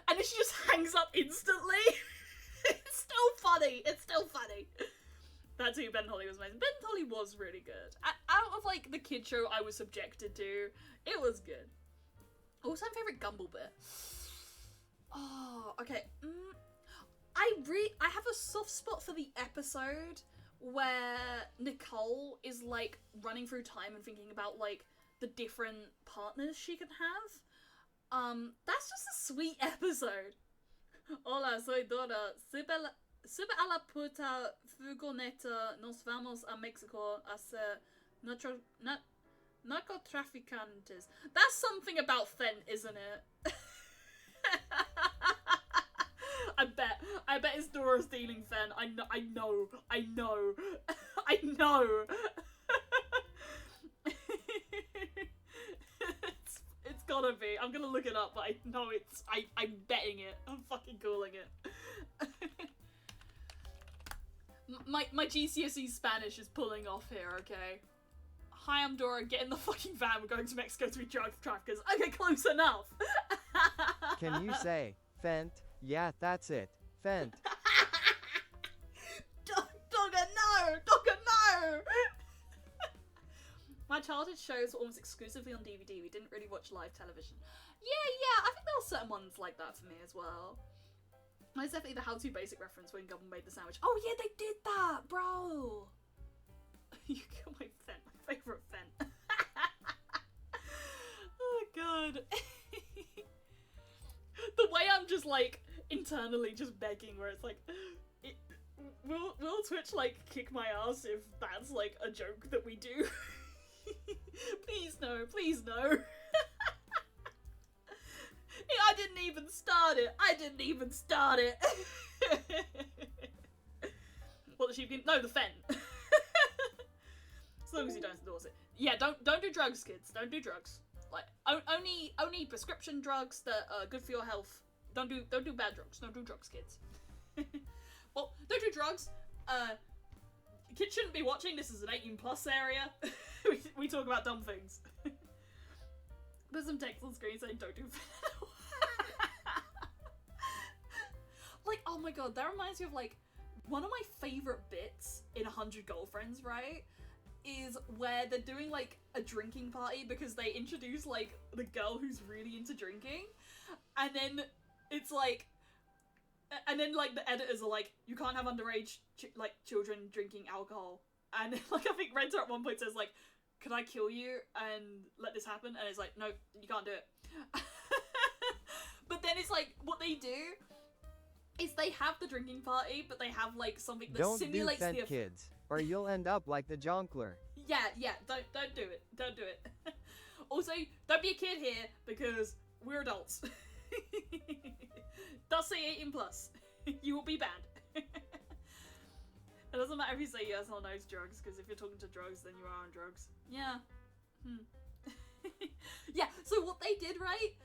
And then she just hangs up instantly. It's still funny. That too, Ben and Holly was amazing. Ben and Holly was really good. Out of like the kid show I was subjected to, it was good. Also, my favourite Gumball bit. Oh, okay. I have a soft spot for the episode where Nicole is like running through time and thinking about like the different partners she can have. That's just a sweet episode. Hola, soy Dora. Sube a la puta furgoneta. Nos vamos a Mexico a ser narcotraficantes. That's something about Fent, isn't it? I bet it's Dora stealing Fent. I know. It's gotta be. I'm gonna look it up, but I know I'm betting it. I'm fucking calling it. My GCSE Spanish is pulling off here, okay? Hi, I'm Dora. Get in the fucking van. We're going to Mexico to be drug traffickers. Okay, close enough. Can you say, Fent? Yeah, that's it. Fent. Dogger, no! My childhood shows were almost exclusively on DVD. We didn't really watch live television. Yeah, I think there were certain ones like that for me as well. That's definitely the How To Basic reference when Gumball made the sandwich. Oh yeah, they did that, bro! You killed my Fent, my favourite Fent. Oh god. The way I'm just like, internally just begging where it's like, will Twitch like kick my ass if that's like a joke that we do? Please no. I didn't even start it. What, the sheep game? No, the Fent. As long as you don't endorse it. Yeah, don't do drugs, kids. Don't do drugs. Like only prescription drugs that are good for your health. Don't do bad drugs. Don't do drugs, kids. Well, don't do drugs. Kids shouldn't be watching. This is an 18+ area. we talk about dumb things. Put some text on screen saying don't do fentanyl. Like, oh my god, that reminds me of like one of my favorite bits in 100 Girlfriends, right? Is where they're doing like a drinking party because they introduce like the girl who's really into drinking, and then it's like, and then like the editors are like, you can't have underage children drinking alcohol, and like I think Renter at one point says like, could I kill you and let this happen? And it's like, no, you can't do it. But then it's like, what they do is they have the drinking party, but they have like something that simulates Don't do fent, kids, or you'll end up like the Jonkler. Yeah, don't do it. Don't do it. Also, don't be a kid here because we're adults. Does say 18+. You will be banned. It doesn't matter if you say yes or no to drugs, because if you're talking to drugs, then you are on drugs. Yeah. Yeah, so what they did, right?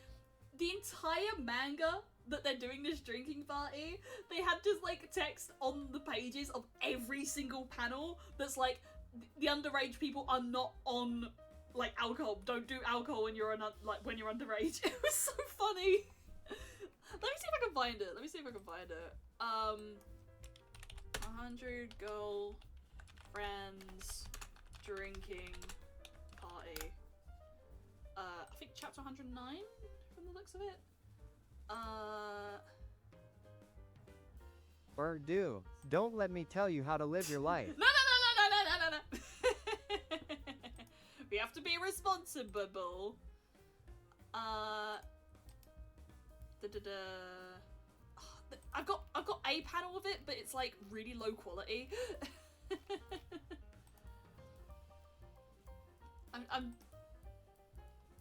The entire manga that they're doing this drinking party, they had just like text on the pages of every single panel that's like, the underage people are not on like alcohol. Don't do alcohol when you're when you're underage. It was so funny. Let me see if I can find it. 100 Girlfriends drinking party. I think chapter 109 from the looks of it. Or do. Don't let me tell you how to live your life. No. We have to be responsible. I've got a panel of it, but it's like really low quality. I'm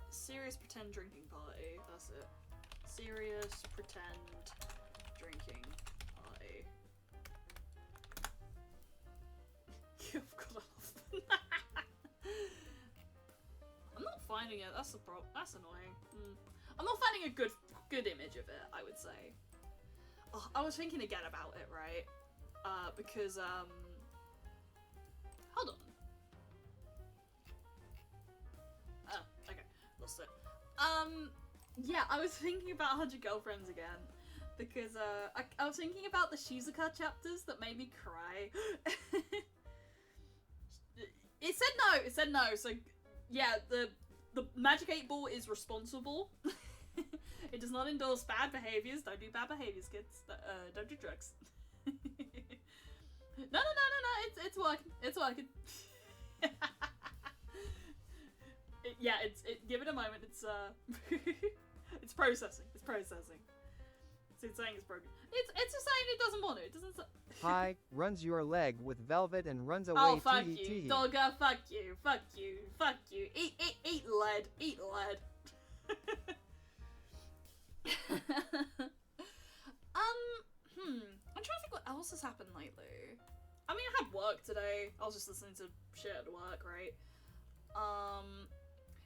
serious pretend drinking party. That's it. Serious pretend drinking party. You've got a husband. I'm not finding it. That's the problem. That's annoying. I'm not finding a good image of it, I would say. Oh, I was thinking again about it, right? Because hold on. Oh, okay, lost it. Yeah, I was thinking about 100 Girlfriends again because I was thinking about the Shizuka chapters that made me cry. It said no. So yeah, the Magic 8 Ball is responsible. It does not endorse bad behaviors. Don't do bad behaviors, kids. Don't do drugs. No. It's working. It's working. Give it a moment. It's it's processing. It's processing. So it's saying it's broken. It's just saying it doesn't want to. It doesn't. Hi, runs your leg with velvet and runs away. Oh fuck you, dogger! Fuck you! Fuck you! Fuck you! Eat lead! Eat lead! I'm trying to think what else has happened lately. I mean, I had work today. I was just listening to shit at work, right?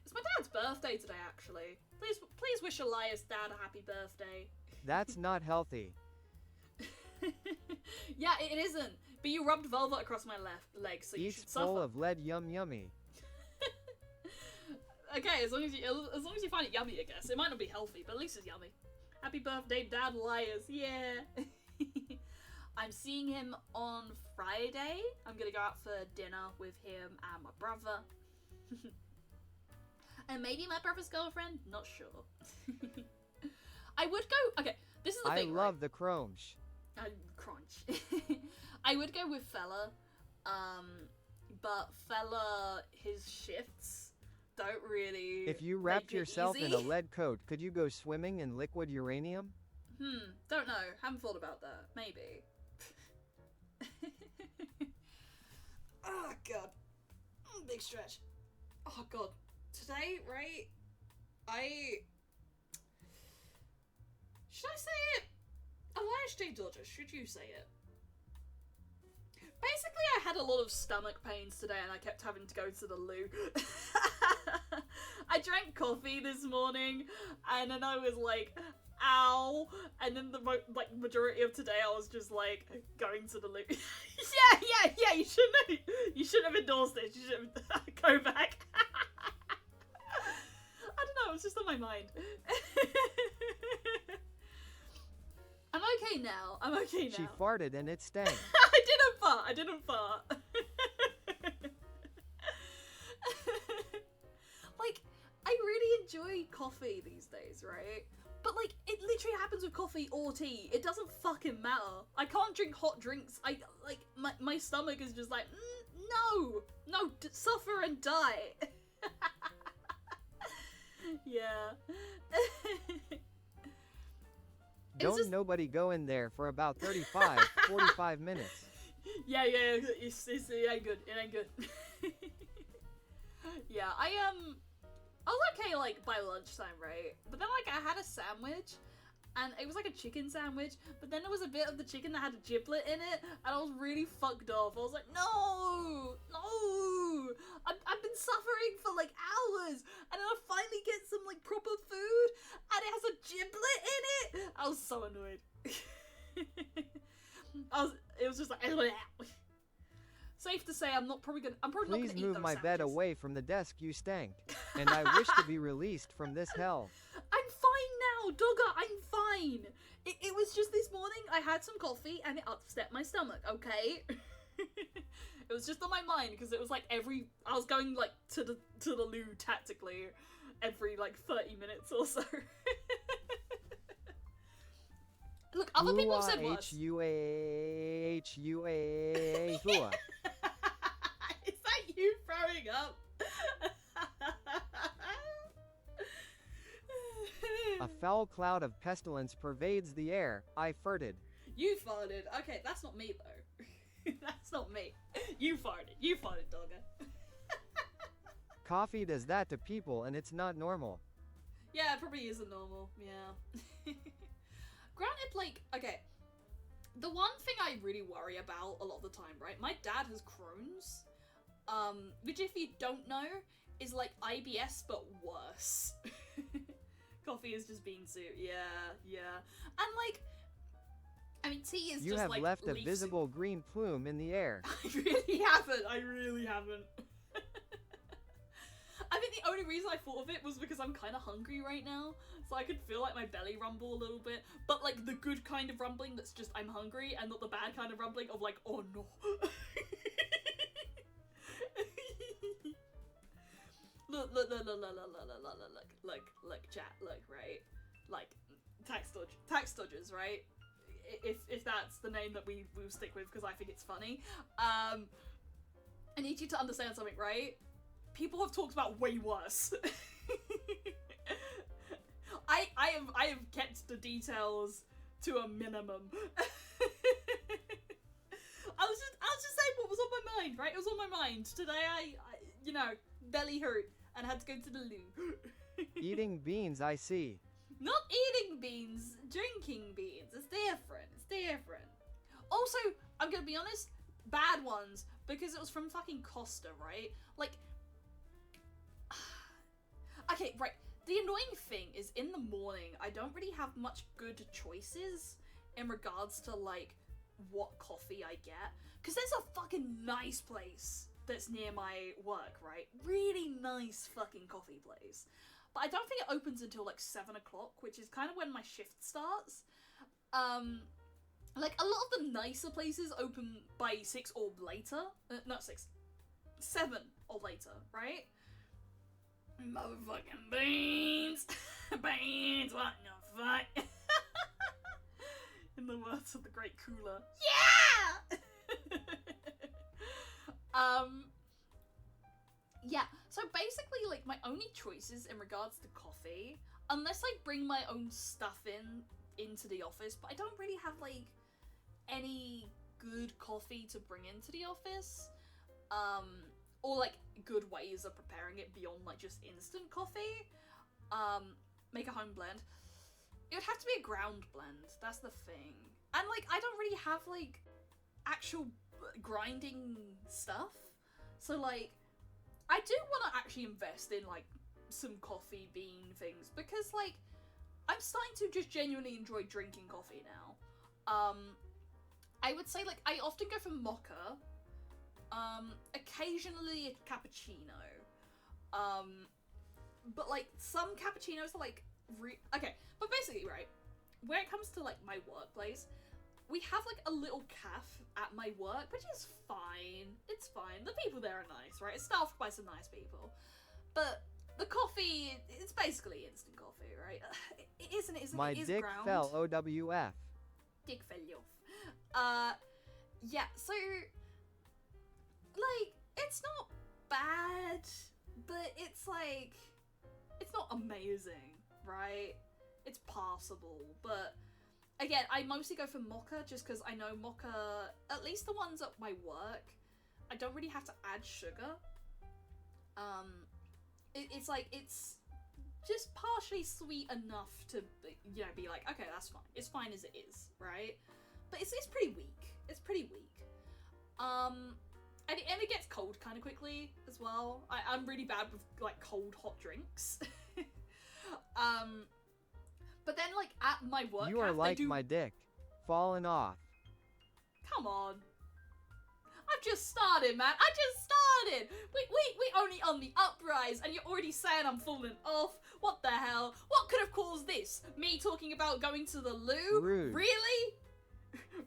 It's my dad's birthday today, actually. Please wish Elias dad a happy birthday. That's not healthy. Yeah, it isn't. But you rubbed velvet across my left leg, so you should suffer. Full of lead, yummy. Okay, as long as you find it yummy, I guess. It might not be healthy, but at least it's yummy. Happy birthday, Dad Elias. Yeah. I'm seeing him on Friday. I'm gonna go out for dinner with him and my brother. And maybe my brother's girlfriend? Not sure. I would go... Okay, this is the thing, I love the crunch. Crunch. I would go with Fella. But Fella, his shifts don't really... If you wrapped yourself easy. in a lead coat, could you go swimming in liquid uranium? Don't know. Haven't thought about that. Maybe. Oh, God. Big stretch. Oh, God. Today, right? Should I say it? Elias J. Dodger, should you say it? Basically, I had a lot of stomach pains today and I kept having to go to the loo. I drank coffee this morning and then I was like, ow, and then the majority of today I was just like going to the loo. yeah, you shouldn't have endorsed this. You should go back. I don't know, it was just on my mind. I'm okay now. She farted and it stank. I didn't fart. Like, I really enjoy coffee these days, right? But like, it literally happens with coffee or tea. It doesn't fucking matter. I can't drink hot drinks. My stomach is just like, no, suffer and die. Yeah. Don't nobody go in there for about 45 minutes. Yeah, it ain't good. It ain't good. Yeah, I was okay, like, by lunchtime, right? But then, like, I had a sandwich, and it was like a chicken sandwich, but then there was a bit of the chicken that had a giblet in it, and I was really fucked off. I was like, no! I've been suffering for, like, hours, and then I finally get some, like, proper food, and it has a giblet in it! I was so annoyed. It was just like, safe to say, I'm probably not gonna eat those Please move my bed sandwiches. away from the desk you stank, and I wish to be released from this hell. I'm fine now, Dogger, I'm fine. It was just this morning, I had some coffee and it upset my stomach, okay? It was just on my mind, because it was like I was going like to the loo tactically every like 30 minutes or so. Look, other people have said worse. H-U-A-H-U-A. Is that you throwing up? A foul cloud of pestilence pervades the air. I farted. You farted. Okay, that's not me though. That's not me. You farted. You farted, Dogger. Coffee does that to people and it's not normal. Yeah, it probably isn't normal. Yeah. Granted, like, okay, the one thing I really worry about a lot of the time, right? My dad has Crohn's, which if you don't know, is like IBS but worse. Coffee is just bean soup. Yeah. And like, I mean, tea is You just have like left a leaf visible green plume in the air. soup. I really haven't. I think the only reason I thought of it was because I'm kind of hungry right now, so I could feel like my belly rumble a little bit, but like the good kind of rumbling that's just I'm hungry, and not the bad kind of rumbling of like, oh no. Look, chat, look, right? Like, tax dodgers, right? If that's the name that we will stick with, because I think it's funny. I need you to understand something, right? People have talked about way worse. I have kept the details to a minimum. I was just saying what was on my mind, right? It was on my mind. Today I belly hurt and had to go to the loo. Eating beans, I see. Not eating beans, drinking beans. It's different. Also, I'm gonna be honest, bad ones, because it was from fucking Costa, right? Like, okay, right. The annoying thing is in the morning, I don't really have much good choices in regards to, like, what coffee I get. Because there's a fucking nice place that's near my work, right? Really nice fucking coffee place. But I don't think it opens until, like, 7 o'clock, which is kind of when my shift starts. Like, a lot of the nicer places open by 6 or later. Not 6. 7 or later, right? Motherfucking beans! Beans, what the fuck? In the words of the great Cooler. Yeah! Yeah, so basically, like, my only choices in regards to coffee, unless I bring my own stuff into the office, but I don't really have, like, any good coffee to bring into the office, or, like, good ways of preparing it beyond, like, just instant coffee, make a home blend. It would have to be a ground blend, that's the thing. And, like, I don't really have, like, actual grinding stuff. So like, I do want to actually invest in like some coffee bean things because like I'm starting to just genuinely enjoy drinking coffee now. I would say like I often go for mocha, occasionally a cappuccino, but like some cappuccinos are like okay, but basically right, when it comes to like my workplace, we have like a little cafe at my work, which is fine. It's fine. The people there are nice, right? It's staffed by some nice people, but the coffee, it's basically instant coffee, right? It isn't. My it is dick ground. fell OWF. Dick fell off. Yeah, so, like, it's not bad, but it's, like, it's not amazing, right? It's passable, but, again, I mostly go for mocha just because I know mocha, at least the ones at my work, I don't really have to add sugar. It's like, it's just partially sweet enough to, you know, be like, okay, that's fine. It's fine as it is, right? But it's pretty weak. It's pretty weak. And it gets cold kind of quickly as well. I'm really bad with like cold hot drinks. But then like at my work, You are like my dick, falling off. Come on. I've just started, man. I just started. We only on the uprise, and you're already saying I'm falling off. What the hell? What could have caused this? Me talking about going to the loo? Rude. Really?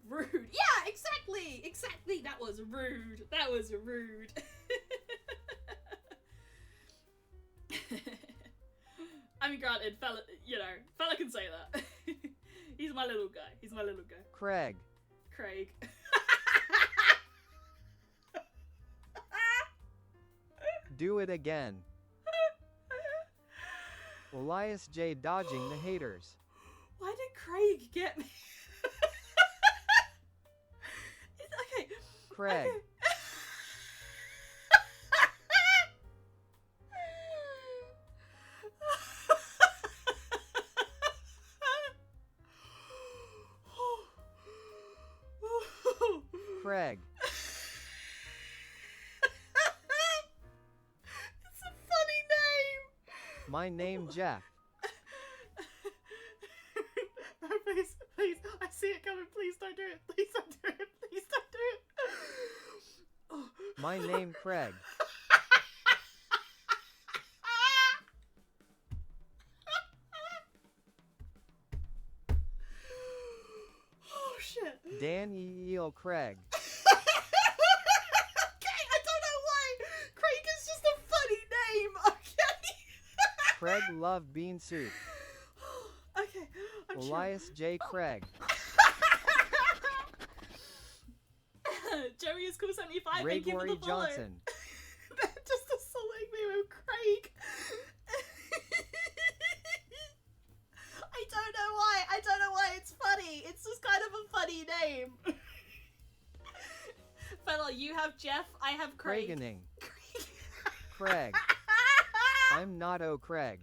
Rude. Yeah, exactly. Exactly. That was rude. That was rude. I mean, granted, fella, you know, fella can say that. He's my little guy. He's my little guy. Craig. Craig. Do it again. Elias J dodging the haters. Why did Craig get me? Okay. Craig. Okay. Craig. It's a funny name. My name Jeff. No, please, please. I see it coming. Please don't do it. Please don't do it. Please don't do it. Oh. My name Craig. Oh shit. Daniel Craig. Okay, I don't know why. Craig is just a funny name. Okay. Craig love bean soup. Okay. I'm Elias J Craig. Joey is cool 75. Thank you for the Gregory follow. Johnson. Just assaulting me with Craig. I don't know why. I don't know why it's funny. It's just kind of a funny name. Fella, you have Jeff. I have Craig. Craigening. Craig. I'm not Craig.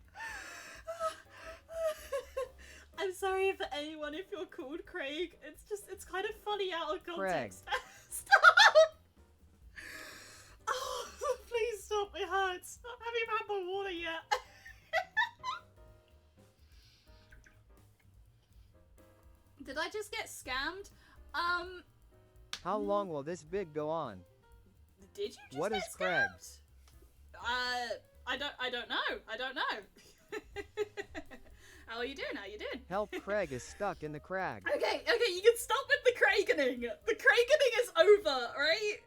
I'm sorry for anyone if you're called Craig. It's kind of funny out of context. Stop! Oh, please stop. It hurts. I haven't even had my water yet. Did I just get scammed? How long will this bid go on? Did you just What get is Craig? scammed? I don't know. I don't know. How are you doing? How you doing? Help, Craig is stuck in the crag. Okay, you can stop with the Craigening. The Craigening is over, right?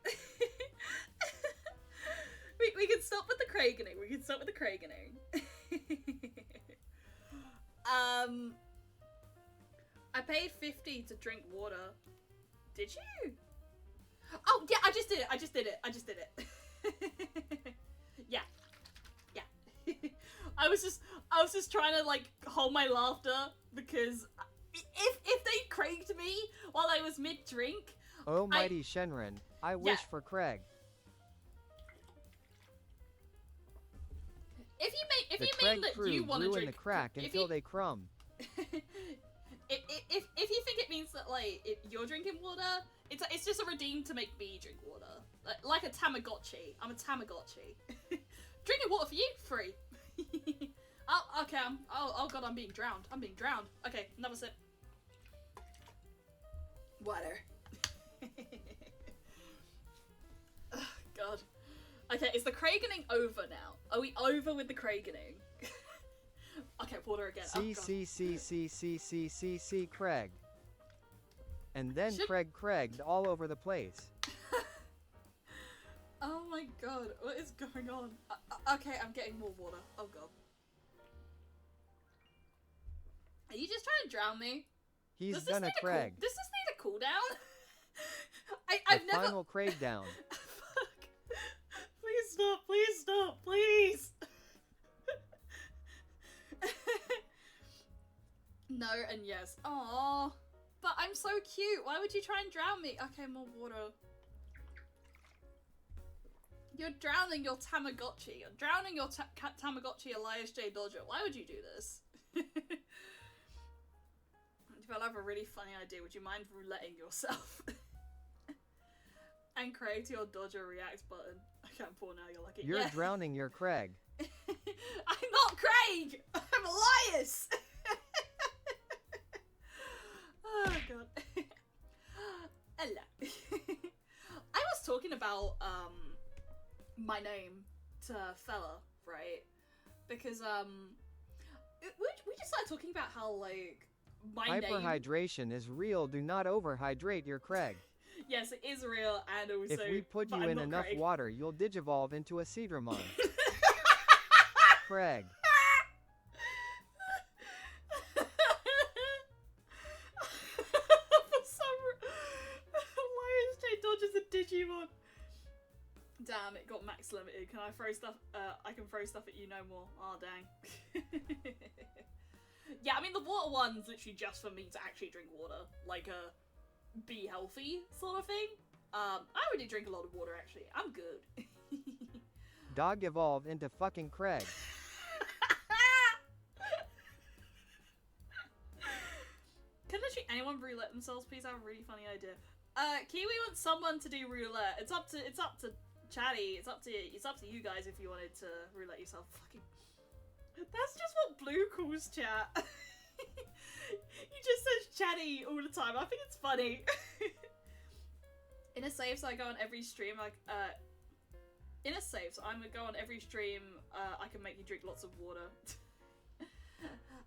we can stop with the Craigening. We can stop with the Craigening. I paid 50 to drink water. Did you? Oh yeah, I just did it. Yeah. I was just trying to like hold my laughter because if they cranked me while I was mid drink. Oh mighty Shenron, I wish for Craig. If The you Craig mean that crew you want to grew in drink the crack until they crumb. if you think it means that like if you're drinking water, it's just a redeem to make me drink water, like a Tamagotchi. I'm a Tamagotchi. Drinking water for you, free. Okay, oh god, I'm being drowned. I'm being drowned. Okay, another sip. Water. Oh, god. Okay, is the Kragening over now? Are we over with the Kragening? Okay, water again. C Craig. And then Craig all over the place. Oh my god, what is going on? Okay, I'm getting more water. Oh god. Are you just trying to drown me? He's gonna Craig. Does this need a cooldown? I've never... final Craig down. Fuck. Please stop, please stop, please! No and yes. Aww. But I'm so cute. Why would you try and drown me? Okay, more water. You're drowning your Tamagotchi. You're drowning your Tamagotchi Elias J. Dodger. Why would you do this? If I have a really funny idea, would you mind rouletting yourself? And Craig to your Dodger react button. I can't pour now, you're like it. You're drowning your Craig. I'm not Craig! I'm Elias! Oh god. Hello. I was talking about my name to fella, right? Because we just started talking about how like my hyperhydration is real. Do not overhydrate your Craig. Yes, it is real, and also if we put you in enough water, you'll digivolve into a Seedramon. Craig. Elias J. Dodger's a Digimon. Damn, it got max limited. Can I throw stuff? I can throw stuff at you no more. Oh, dang. Yeah, I mean, the water one's literally just for me to actually drink water. Like a be healthy sort of thing. I already drink a lot of water, actually. I'm good. Dog evolved into fucking Craig. Can literally anyone roulette themselves, please? I have a really funny idea. Kiwi wants someone to do roulette. It's up to Chatty. It's up to you guys if you wanted to roulette yourself. Fucking. That's just what Blue calls chat. He just says Chatty all the time. I think it's funny. In a save, so I go on every stream. Like, in a save, so I'm gonna go on every stream. I can make you drink lots of water.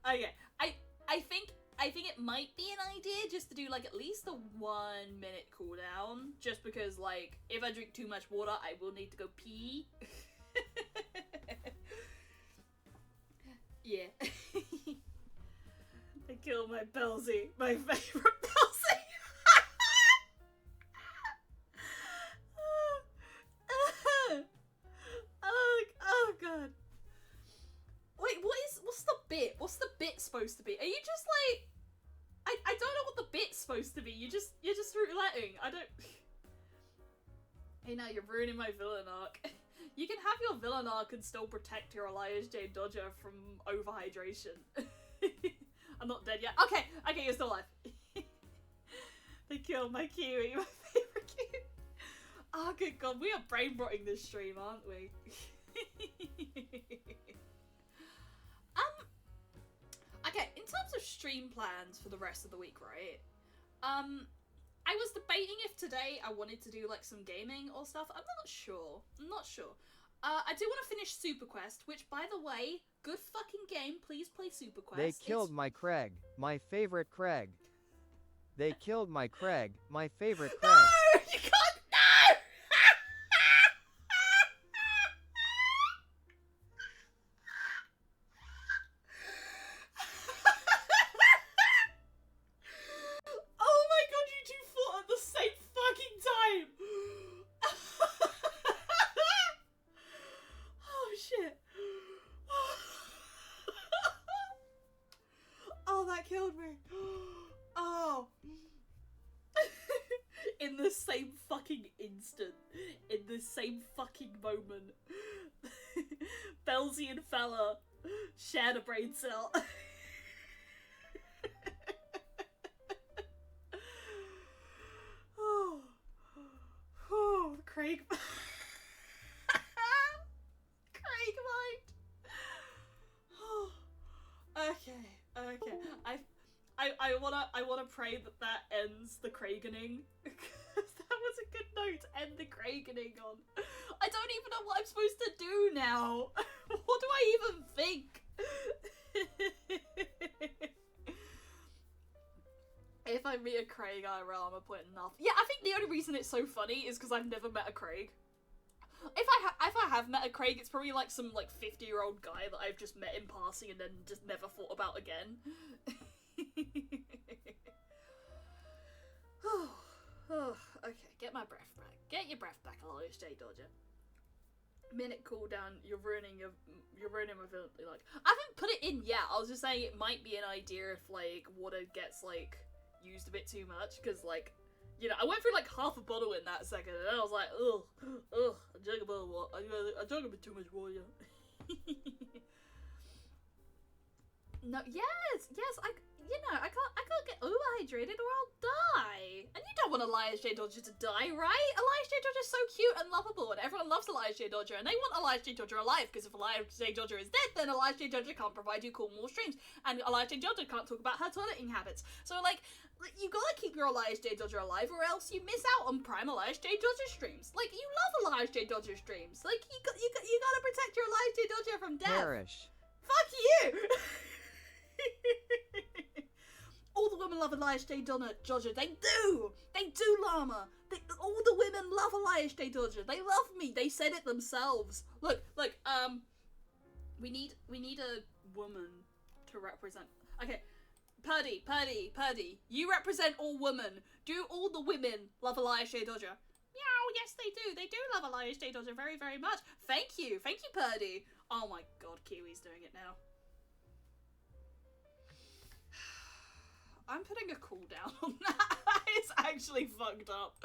Okay, I think it might be an idea just to do like at least a 1 minute cooldown, just because like if I drink too much water, I will need to go pee. Yeah. I killed my Belzy, my favorite Belzy. Oh god. Wait, what's the bit? What's the bit supposed to be? Are you just like I don't know what the bit's supposed to be. You're just rouletting. I don't. Hey, now you're ruining my villain arc. You can have your villain arc and still protect your Elias J. Dodger from overhydration. I'm not dead yet. Okay, you're still alive. They killed my Kiwi, my favorite Kiwi. Oh, good god, we are brain rotting this stream, aren't we? Okay, in terms of stream plans for the rest of the week, right? I was debating if today I wanted to do like some gaming or stuff. I'm not sure. I do want to finish Super Quest, which, by the way, good fucking game. Please play Super Quest. They killed my Craig, my favorite Craig. They killed my Craig, my favorite Craig. No! You can't! No! Oh my god, you two fought at the same fucking time! Oh shit. Oh, that killed me. Oh. In the same fucking instant. In the same fucking moment. Belzy and Fella shared a brain cell. Craig. Craig mind. Okay. I wanna pray that ends the Craigening. That was a good note to end the Craigening on. I don't even know what I'm supposed to do now. What do I even think? If I meet a Craig IRL, I'm gonna put enough. Yeah, I think the only reason it's so funny is because I've never met a Craig. If I have met a Craig, it's probably like some like 50-year-old guy that I've just met in passing and then just never thought about again. Okay, get my breath back. Get your breath back, Elias J. Dodger. Minute cooldown. You're ruining my ability. Like, I haven't put it in yet. I was just saying it might be an idea if like water gets like used a bit too much, because like, you know, I went through like half a bottle in that second, and I was like, ugh, I drank a bottle of water. I drank a bit too much water. No, yes, I can't get overhydrated or I'll die. And you don't want Elias J. Dodger to die, right? Elias J. Dodger's so cute and lovable, and everyone loves Elias J. Dodger, and they want Elias J. Dodger alive, because if Elias J. Dodger is dead, then Elias J. Dodger can't provide you cool more streams, and Elias J. Dodger can't talk about her toileting habits. So, like, you gotta keep your Elias J. Dodger alive, or else you miss out on prime Elias J. Dodger streams. Like, you love Elias J. Dodger streams. Like, you gotta protect your Elias J. Dodger from death. Perish. Fuck you! All the women love Elias J. Dodger. They do, llama. All the women love Elias J. Dodger. They love me. They said it themselves. Look, we need a woman to represent. Okay, Purdy, you represent all women. Do all the women love Elias J. Dodger? Meow, yes they do. They do love Elias J. Dodger very, very much. Thank you, Purdy. Oh my god, Kiwi's doing it now. I'm putting a cooldown on that. It's actually fucked up.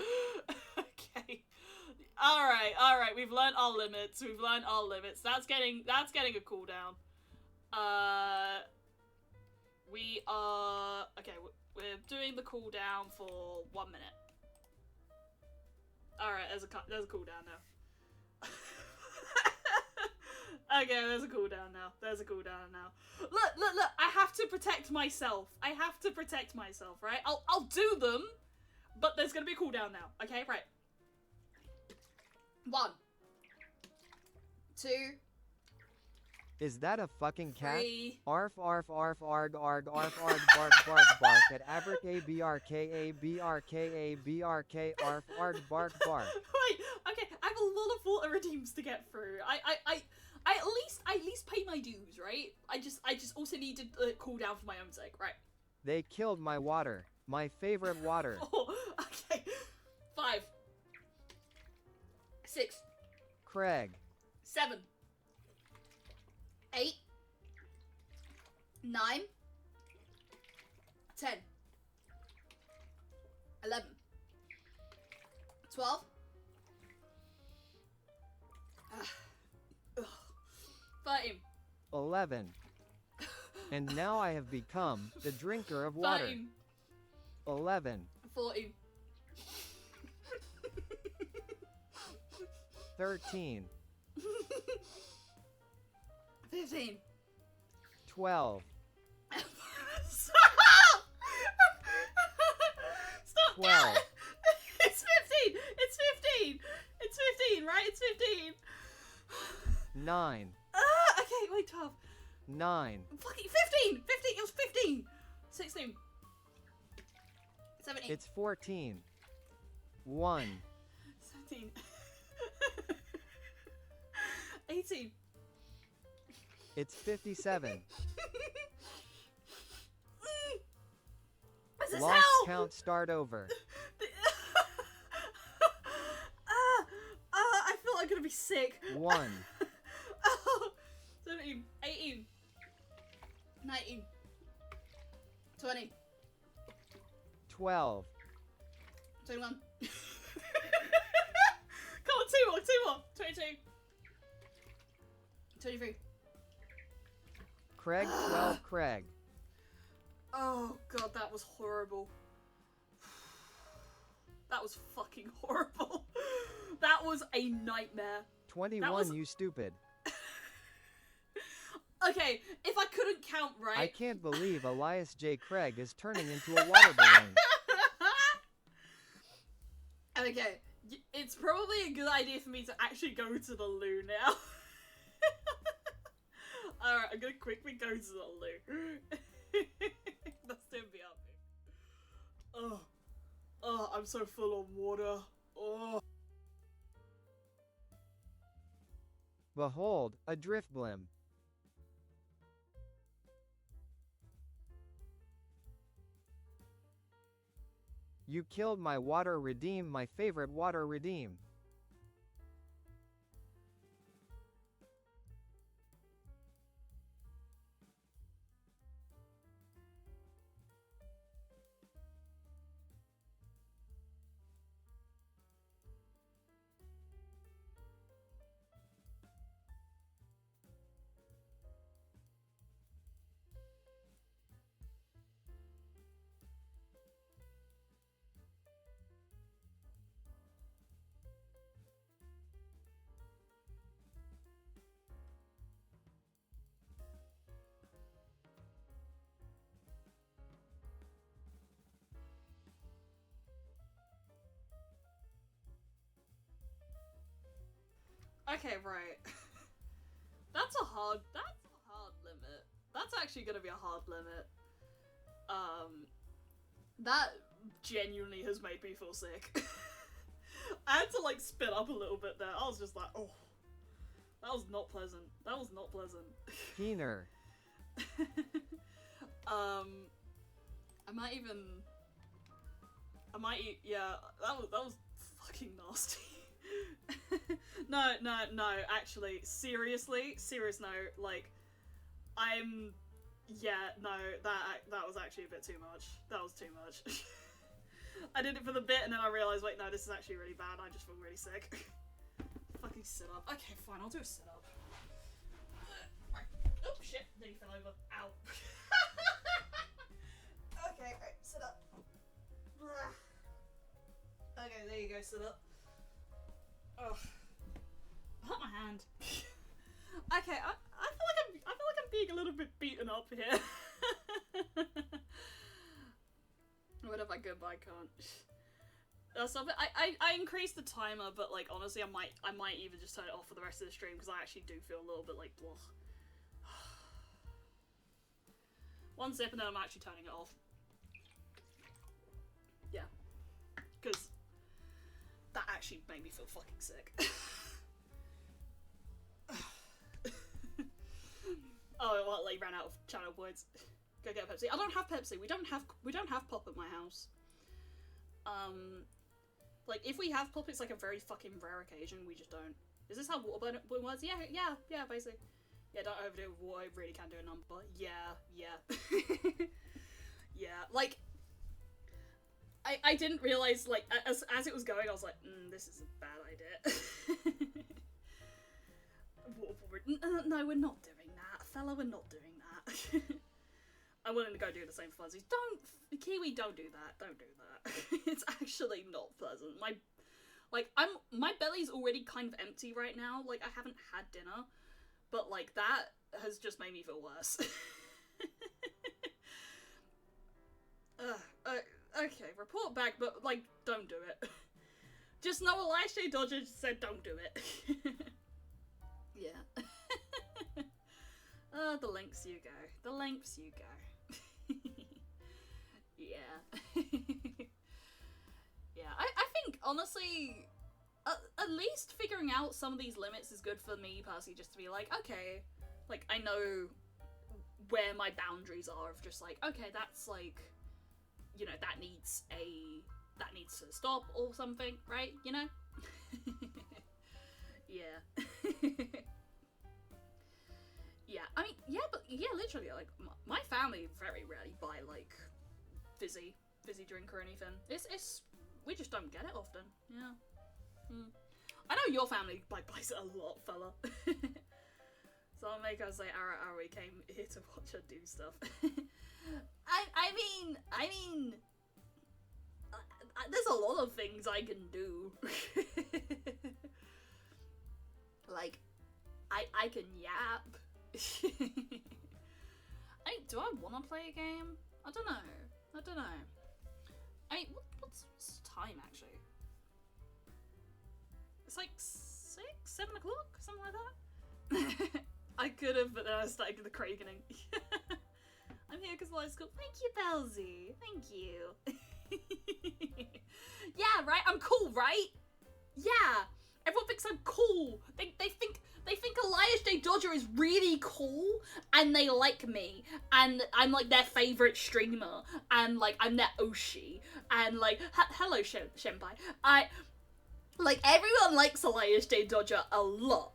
Okay. Alright, we've learned our limits. That's getting a cooldown. We are... Okay, we're doing the cooldown for 1 minute. Alright, there's a cooldown now. Okay, there's a cooldown now. Look, I have to protect myself. Right? I'll do them, but there's gonna be a cooldown now. Okay, right. 1, 2. Is that a fucking cat? 3. Arf arf arf arg arg arf arg bark bark bark at abracabrak arf arg bark bark. Wait, okay, I have a lot of water redeems to get through. I at least pay my dues, right? I just also need to cool down for my own sake, right? They killed my water. My favorite water. Oh, okay. 5. 6. Craig. 7. 8. 9. 10. 11. 12. 13. 11. And now I have become the drinker of water. 13. 11. 14. 13. 15. 12. Stop! Stop! 12. It's 15! It's 15! It's 15, right? It's 15! 9. Okay, wait, 12. 9. Fucking 15! 15! It was 15! 16. 17. It's 14. 1. 17. 18. It's 57. This is Lost hell! count start over. I feel like I'm gonna be sick. 1. 17, 18, 19, 20, 12. 21. Come on, 2 more. 22. 23. Craig 12 Craig. Oh god, that was horrible. That was fucking horrible. That was a nightmare. 21, you stupid. Okay, if I couldn't count right. I can't believe Elias J. Craig is turning into a water balloon. Okay, it's probably a good idea for me to actually go to the loo now. Alright, I'm gonna quickly go to the loo. That's gonna be up me. Oh, I'm so full of water. Oh. Behold, a drift blim. You killed my water redeem, my favorite water redeem. Okay, right. That's a hard limit. That's actually gonna be a hard limit. That genuinely has made me feel sick. I had to like spit up a little bit there. I was just like, oh. That was not pleasant. That was not pleasant. Keener. Yeah, that was fucking nasty. No, actually, serious note, like, that was actually a bit too much. That was too much. I did it for the bit and then I realised, wait, no, this is actually really bad, I just feel really sick. Fucking sit up. Okay, fine, I'll do a sit up. Oh shit, nearly fell over. Ow. Okay, right, sit up. Okay, there you go, sit up. Oh, I hurt my hand. Okay, I feel like I'm being a little bit beaten up here. What if I go by can't? Stop it. I increased the timer, but like honestly, I might even just turn it off for the rest of the stream because I actually do feel a little bit like blah. One sip and then I'm actually turning it off. Yeah, because that actually made me feel fucking sick. Oh, well, like ran out of channel points. Go get a Pepsi. I don't have Pepsi. We don't have pop at my house. Like if we have pop, it's like a very fucking rare occasion. We just don't. Is this how water balloon works? Yeah, basically. Yeah, don't overdo it with water. It really can do a number. Yeah. Yeah, like I didn't realize, like, as it was going, I was like, this is a bad idea. No, we're not doing that, fella, we're not doing that. I'm willing to go do the same for funsies. Kiwi, don't do that, don't do that. It's actually not pleasant. My belly's already kind of empty right now, like, I haven't had dinner, but, like, that has just made me feel worse. Okay, report back, but, like, don't do it. Just know Elias J. Dodger just said don't do it. Yeah. The lengths you go. The lengths you go. Yeah. Yeah, I think, honestly, at least figuring out some of these limits is good for me, personally, just to be like, okay, like, I know where my boundaries are of just like, okay, that's, like, you know, that needs to stop or something, right? You know? Yeah. Yeah, I mean, yeah, but, yeah, literally, like, my family very rarely buy, like, fizzy drink or anything. We just don't get it often, yeah. I know your family, like, buys it a lot, fella. So I'll make her say, alright, we came here to watch her do stuff. I mean, there's a lot of things I can do. Like, I can yap. Do I want to play a game? I don't know. I mean, what's the time actually? It's like 6, 7 o'clock, something like that. I could have, but then I started the crakening. I'm here because Elias is cool. Thank you, Belzy. Thank you. Yeah, right. I'm cool, right? Yeah. Everyone thinks I'm cool. They think Elias J. Dodger is really cool, and they like me, and I'm like their favorite streamer, and like I'm their Oshi, and like hello Senpai. Like everyone likes Elias J. Dodger a lot.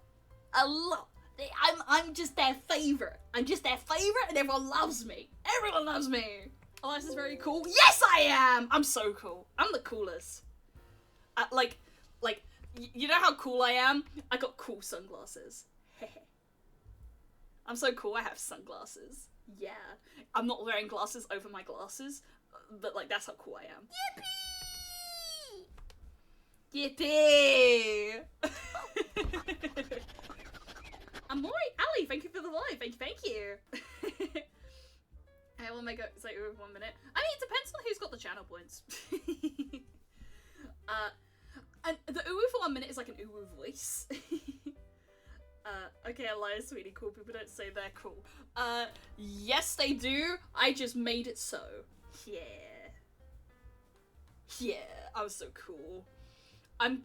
I'm just their favorite. I'm just their favorite, and everyone loves me. Everyone loves me. Elias is very cool. Yes, I am. I'm so cool. I'm the coolest. You know how cool I am? I got cool sunglasses. I'm so cool, I have sunglasses. Yeah. I'm not wearing glasses over my glasses, but like that's how cool I am. Yippee! Yippee! Amori, Ali, thank you for the live. Thank you. I will make it say over 1 minute. I mean, it depends on who's got the channel points. And the uwu for 1 minute is like an uwu voice. Okay, Elias, sweetie, cool people don't say they're cool. Yes they do. I just made it so. Yeah. Yeah, I'm so cool. I'm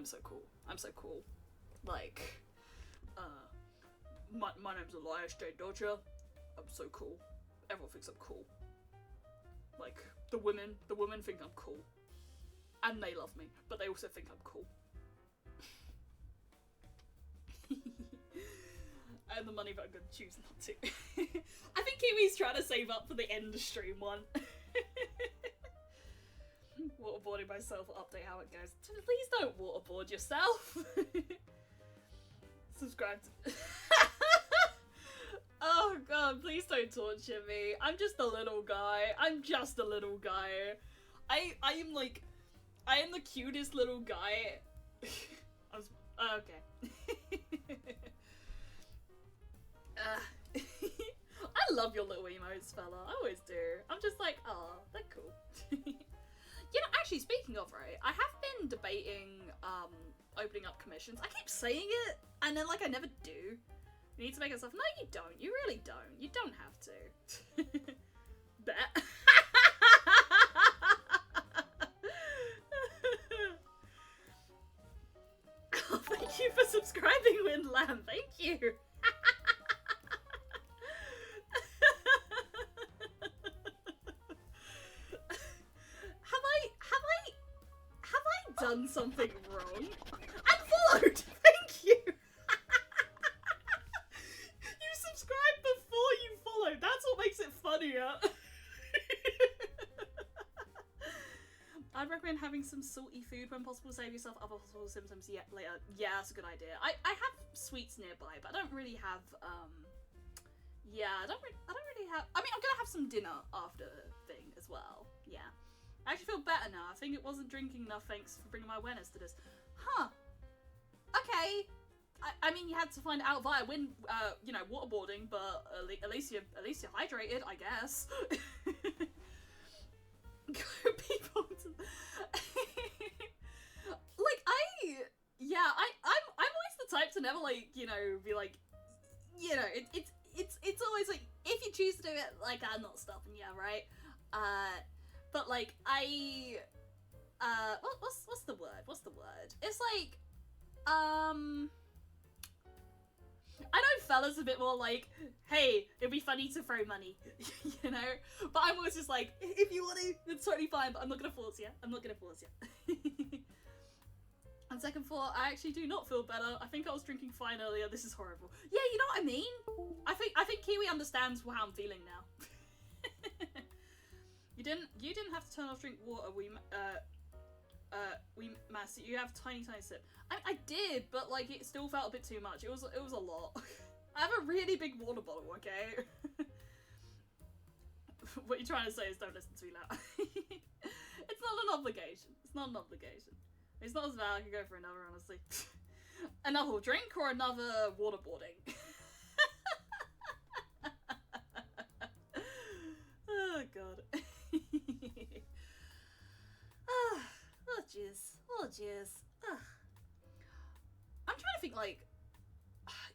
so cool. I'm so cool. Like, my name's Elias J. Dodger. I'm so cool. Everyone thinks I'm cool. Like, the women think I'm cool. And they love me, but they also think I'm cool. And the money, but I'm gonna choose not to. I think Kiwi's trying to save up for the end stream one. Waterboarding myself, update how it goes. Please don't waterboard yourself. Subscribe to... Oh god, please don't torture me. I'm just a little guy. I am the cutest little guy. Okay. I love your little emotes, fella. I always do. I'm just like, oh, they're cool. You know, actually, speaking of, right, I have been debating, opening up commissions. I keep saying it, and then, like, I never do. You need to make it stuff. No, you don't. You really don't. You don't have to. Bet. Oh, thank you for subscribing, Windland. Thank you. Have I done something wrong? Unfollowed! Thank you! You subscribed before you followed. That's what makes it funnier. I'd recommend having some salty food when possible to save yourself other possible symptoms later. Yeah, that's a good idea. I have sweets nearby, but I don't really have, yeah, I don't really have, I mean, I'm gonna have some dinner after thing as well. Yeah. I actually feel better now. I think it wasn't drinking enough, thanks for bringing my awareness to this. Huh. Okay. I mean, you had to find out via you know, waterboarding, but at least you're hydrated, I guess. Go people to... Like, I'm always the type to never, like, you know, be like, you know, it's always like, if you choose to do it, like, I'm not stopping you, right? But like, what's the word? It's like, I know fellas a bit more like, hey, it'd be funny to throw money, you know? But I'm always just like, if you want to, it's totally fine, but I'm not gonna force you. On second thought, I actually do not feel better. I think I was drinking fine earlier. This is horrible. Yeah, you know what I mean? I think Kiwi understands how I'm feeling now. You didn't have to turn off drink water. You have tiny sip. I did, but like it still felt a bit too much. It was a lot. I have a really big water bottle, okay? What you're trying to say is don't listen to me loud. It's not an obligation. It's not as bad. I could go for another, honestly. Another drink or another waterboarding? Oh god. Oh jeez. Oh jeez. I'm trying to think, like,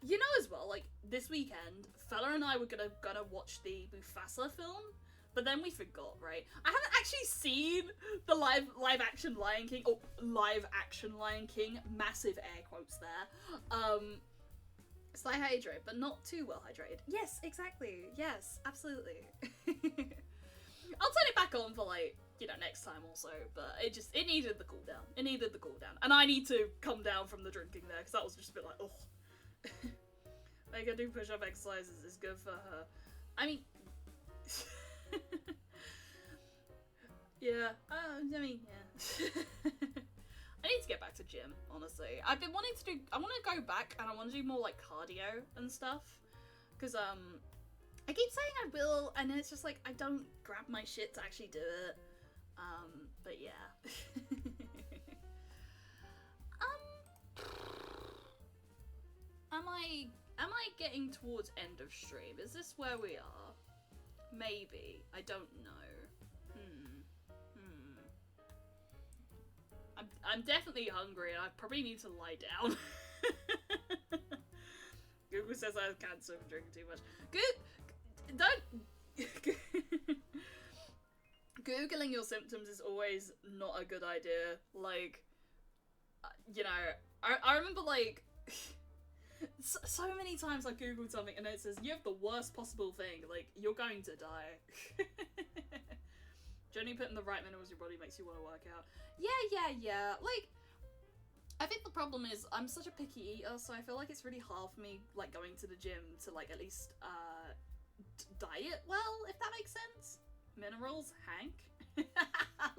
you know, as well, like, this weekend, Fella and I were gonna watch the Mufasa film, but then we forgot, right? I haven't actually seen the live action Lion King, or live action Lion King, massive air quotes there. Slight hydrate, but not too well hydrated. Yes, exactly. Yes, absolutely. I'll turn it back on for, like, you know, next time also, but it needed the cool down. It needed the cool down. And I need to come down from the drinking there, because that was just a bit like, ugh. Make her do push-up exercises is good for her. I mean... yeah, I mean, yeah. I need to get back to gym, honestly. I've been wanting to do... I want to go back, and I want to do more, like, cardio and stuff. Because, I keep saying I will, and then it's just like, I don't grab my shit to actually do it. But yeah. Am I getting towards end of stream? Is this where we are? Maybe. I don't know. I'm definitely hungry, and I probably need to lie down. Google says I have cancer from drinking too much. Googling your symptoms is always not a good idea. Like, you know, I remember, like, so many times I googled something and it says, you have the worst possible thing, like, you're going to die. Johnny putting the right minerals in your body makes you want to work out. Yeah. Like, I think the problem is I'm such a picky eater, so I feel like it's really hard for me, like, going to the gym to, like, at least, diet well, if that makes sense. Minerals, Hank. I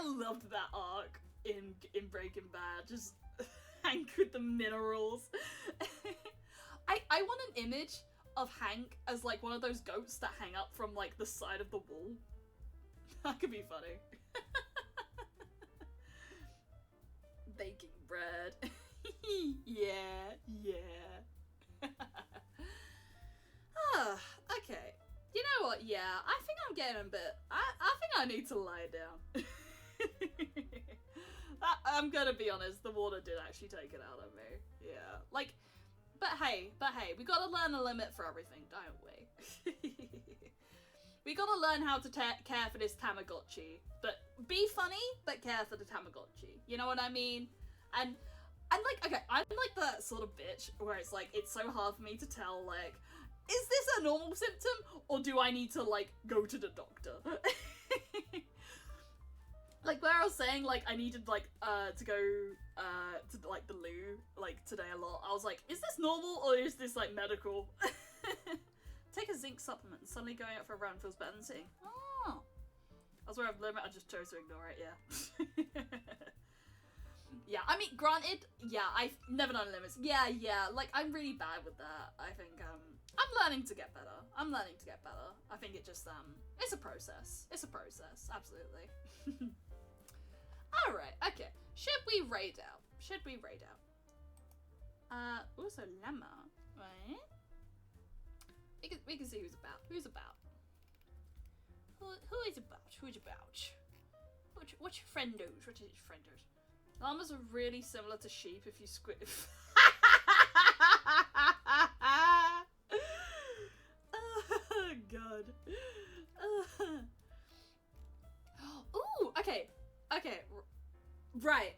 loved that arc in Breaking Bad. Just Hank with the minerals. I want an image of Hank as, like, one of those goats that hang up from, like, the side of the wall. That could be funny. Baking bread. Yeah. Okay. You know what? Yeah, I think I'm getting a bit... I think I need to lie down. I'm gonna be honest, the water did actually take it out of me. Yeah. Like, but hey, we gotta learn a limit for everything, don't we? We gotta learn how to care for this Tamagotchi. But be funny, but care for the Tamagotchi. You know what I mean? And like, okay, I'm like that sort of bitch where it's like, it's so hard for me to tell, like, is this a normal symptom, or do I need to, like, go to the doctor? Like, where I was saying, like, I needed, like, to go, to, like, the loo, like, today a lot, I was like, is this normal, or is this, like, medical? Take a zinc supplement, and suddenly going out for a run feels better than sitting. Oh. I was aware of the limit, I just chose to ignore it, yeah. Yeah, I mean, granted, yeah, I've never done limits. Yeah, like, I'm really bad with that. I think, I'm learning to get better. I think it just, it's a process. Absolutely. Alright, okay. Should we raid out? Also llama, right? We can see who's about. Who is about? What's your friendos? What is your friendos? Llamas are really similar to sheep if you squint. Oh, God. Ooh, okay. Right.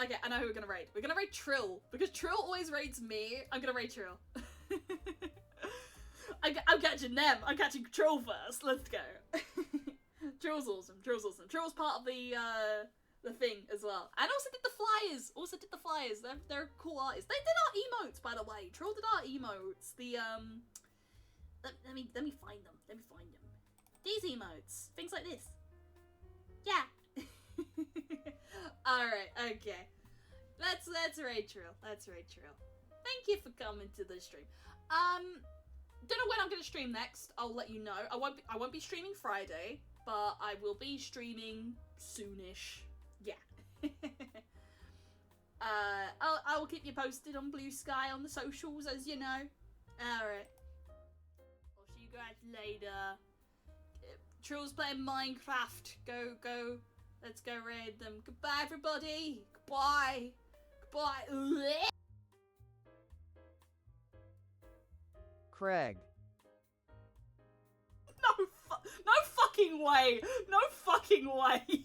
Okay, I know who we're gonna raid. We're gonna raid Trill, because Trill always raids me. I'm gonna raid Trill. I'm catching them. I'm catching Trill first. Let's go. Trill's awesome. Trill's part of the thing as well. And also did the flyers. They're cool artists. They did our emotes, by the way. Trill did our emotes. Let me find them. These emotes. Things like this. Yeah. Alright, okay. Let's raid Trill. Thank you for coming to the stream. Don't know when I'm gonna stream next. I'll let you know. I won't be streaming Friday, but I will be streaming soonish. Yeah. I will keep you posted on Blue Sky on the socials, as you know. Alright. I'll see you guys later. Trill's playing Minecraft. Go. Let's go raid them. Goodbye, everybody. Goodbye. Craig. No fucking way. No fucking way.